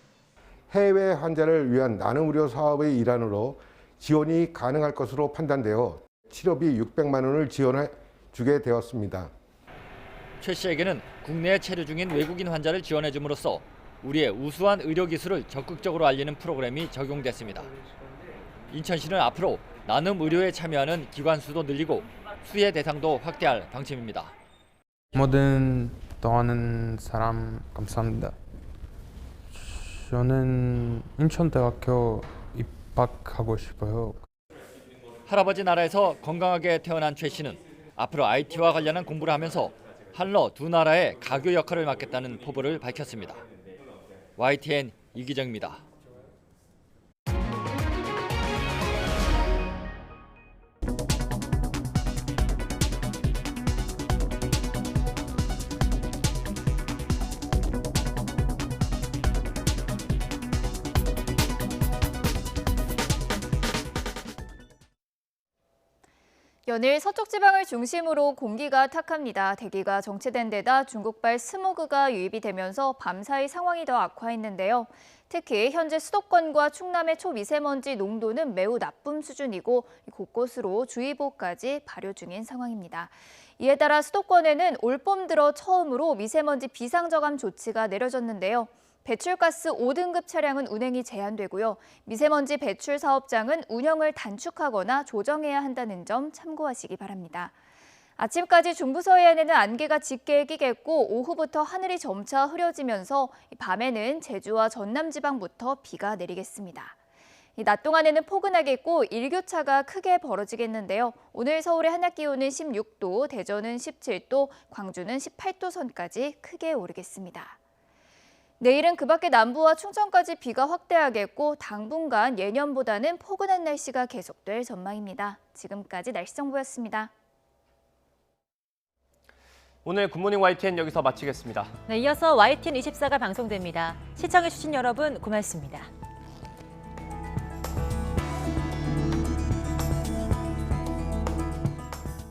해외 환자를 위한 나눔 의료 사업의 일환으로 지원이 가능할 것으로 판단되어 치료비 600만 원을 지원해 주게 되었습니다. 최 씨에게는 국내에 체류 중인 외국인 환자를 지원해 줌으로써 우리의 우수한 의료 기술을 적극적으로 알리는 프로그램이 적용됐습니다. 인천시는 앞으로 나눔 의료에 참여하는 기관 수도 늘리고 수혜 대상도 확대할 방침입니다. 모든 도와는 사람 감사합니다. 저는 인천대학교 입학하고 싶어요. 할아버지 나라에서 건강하게 태어난 최 씨는 앞으로 IT와 관련한 공부를 하면서 한러 두 나라의 가교 역할을 맡겠다는 포부를 밝혔습니다. YTN 이기정입니다. 연일 서쪽 지방을 중심으로 공기가 탁합니다. 대기가 정체된 데다 중국발 스모그가 유입이 되면서 밤사이 상황이 더 악화했는데요. 특히 현재 수도권과 충남의 초미세먼지 농도는 매우 나쁨 수준이고 곳곳으로 주의보까지 발효 중인 상황입니다. 이에 따라 수도권에는 올봄 들어 처음으로 미세먼지 비상저감 조치가 내려졌는데요. 배출가스 5등급 차량은 운행이 제한되고요. 미세먼지 배출 사업장은 운영을 단축하거나 조정해야 한다는 점 참고하시기 바랍니다. 아침까지 중부 서해안에는 안개가 짙게 끼겠고 오후부터 하늘이 점차 흐려지면서 밤에는 제주와 전남 지방부터 비가 내리겠습니다. 낮 동안에는 포근하겠고 일교차가 크게 벌어지겠는데요. 오늘 서울의 한낮 기온은 16도, 대전은 17도, 광주는 18도 선까지 크게 오르겠습니다. 내일은 그밖에 남부와 충청까지 비가 확대하겠고 당분간 예년보다는 포근한 날씨가 계속될 전망입니다. 지금까지 날씨 정보였습니다. 오늘 굿모닝 YTN 여기서 마치겠습니다. 네, 이어서 YTN 24가 방송됩니다. 시청해주신 여러분 고맙습니다.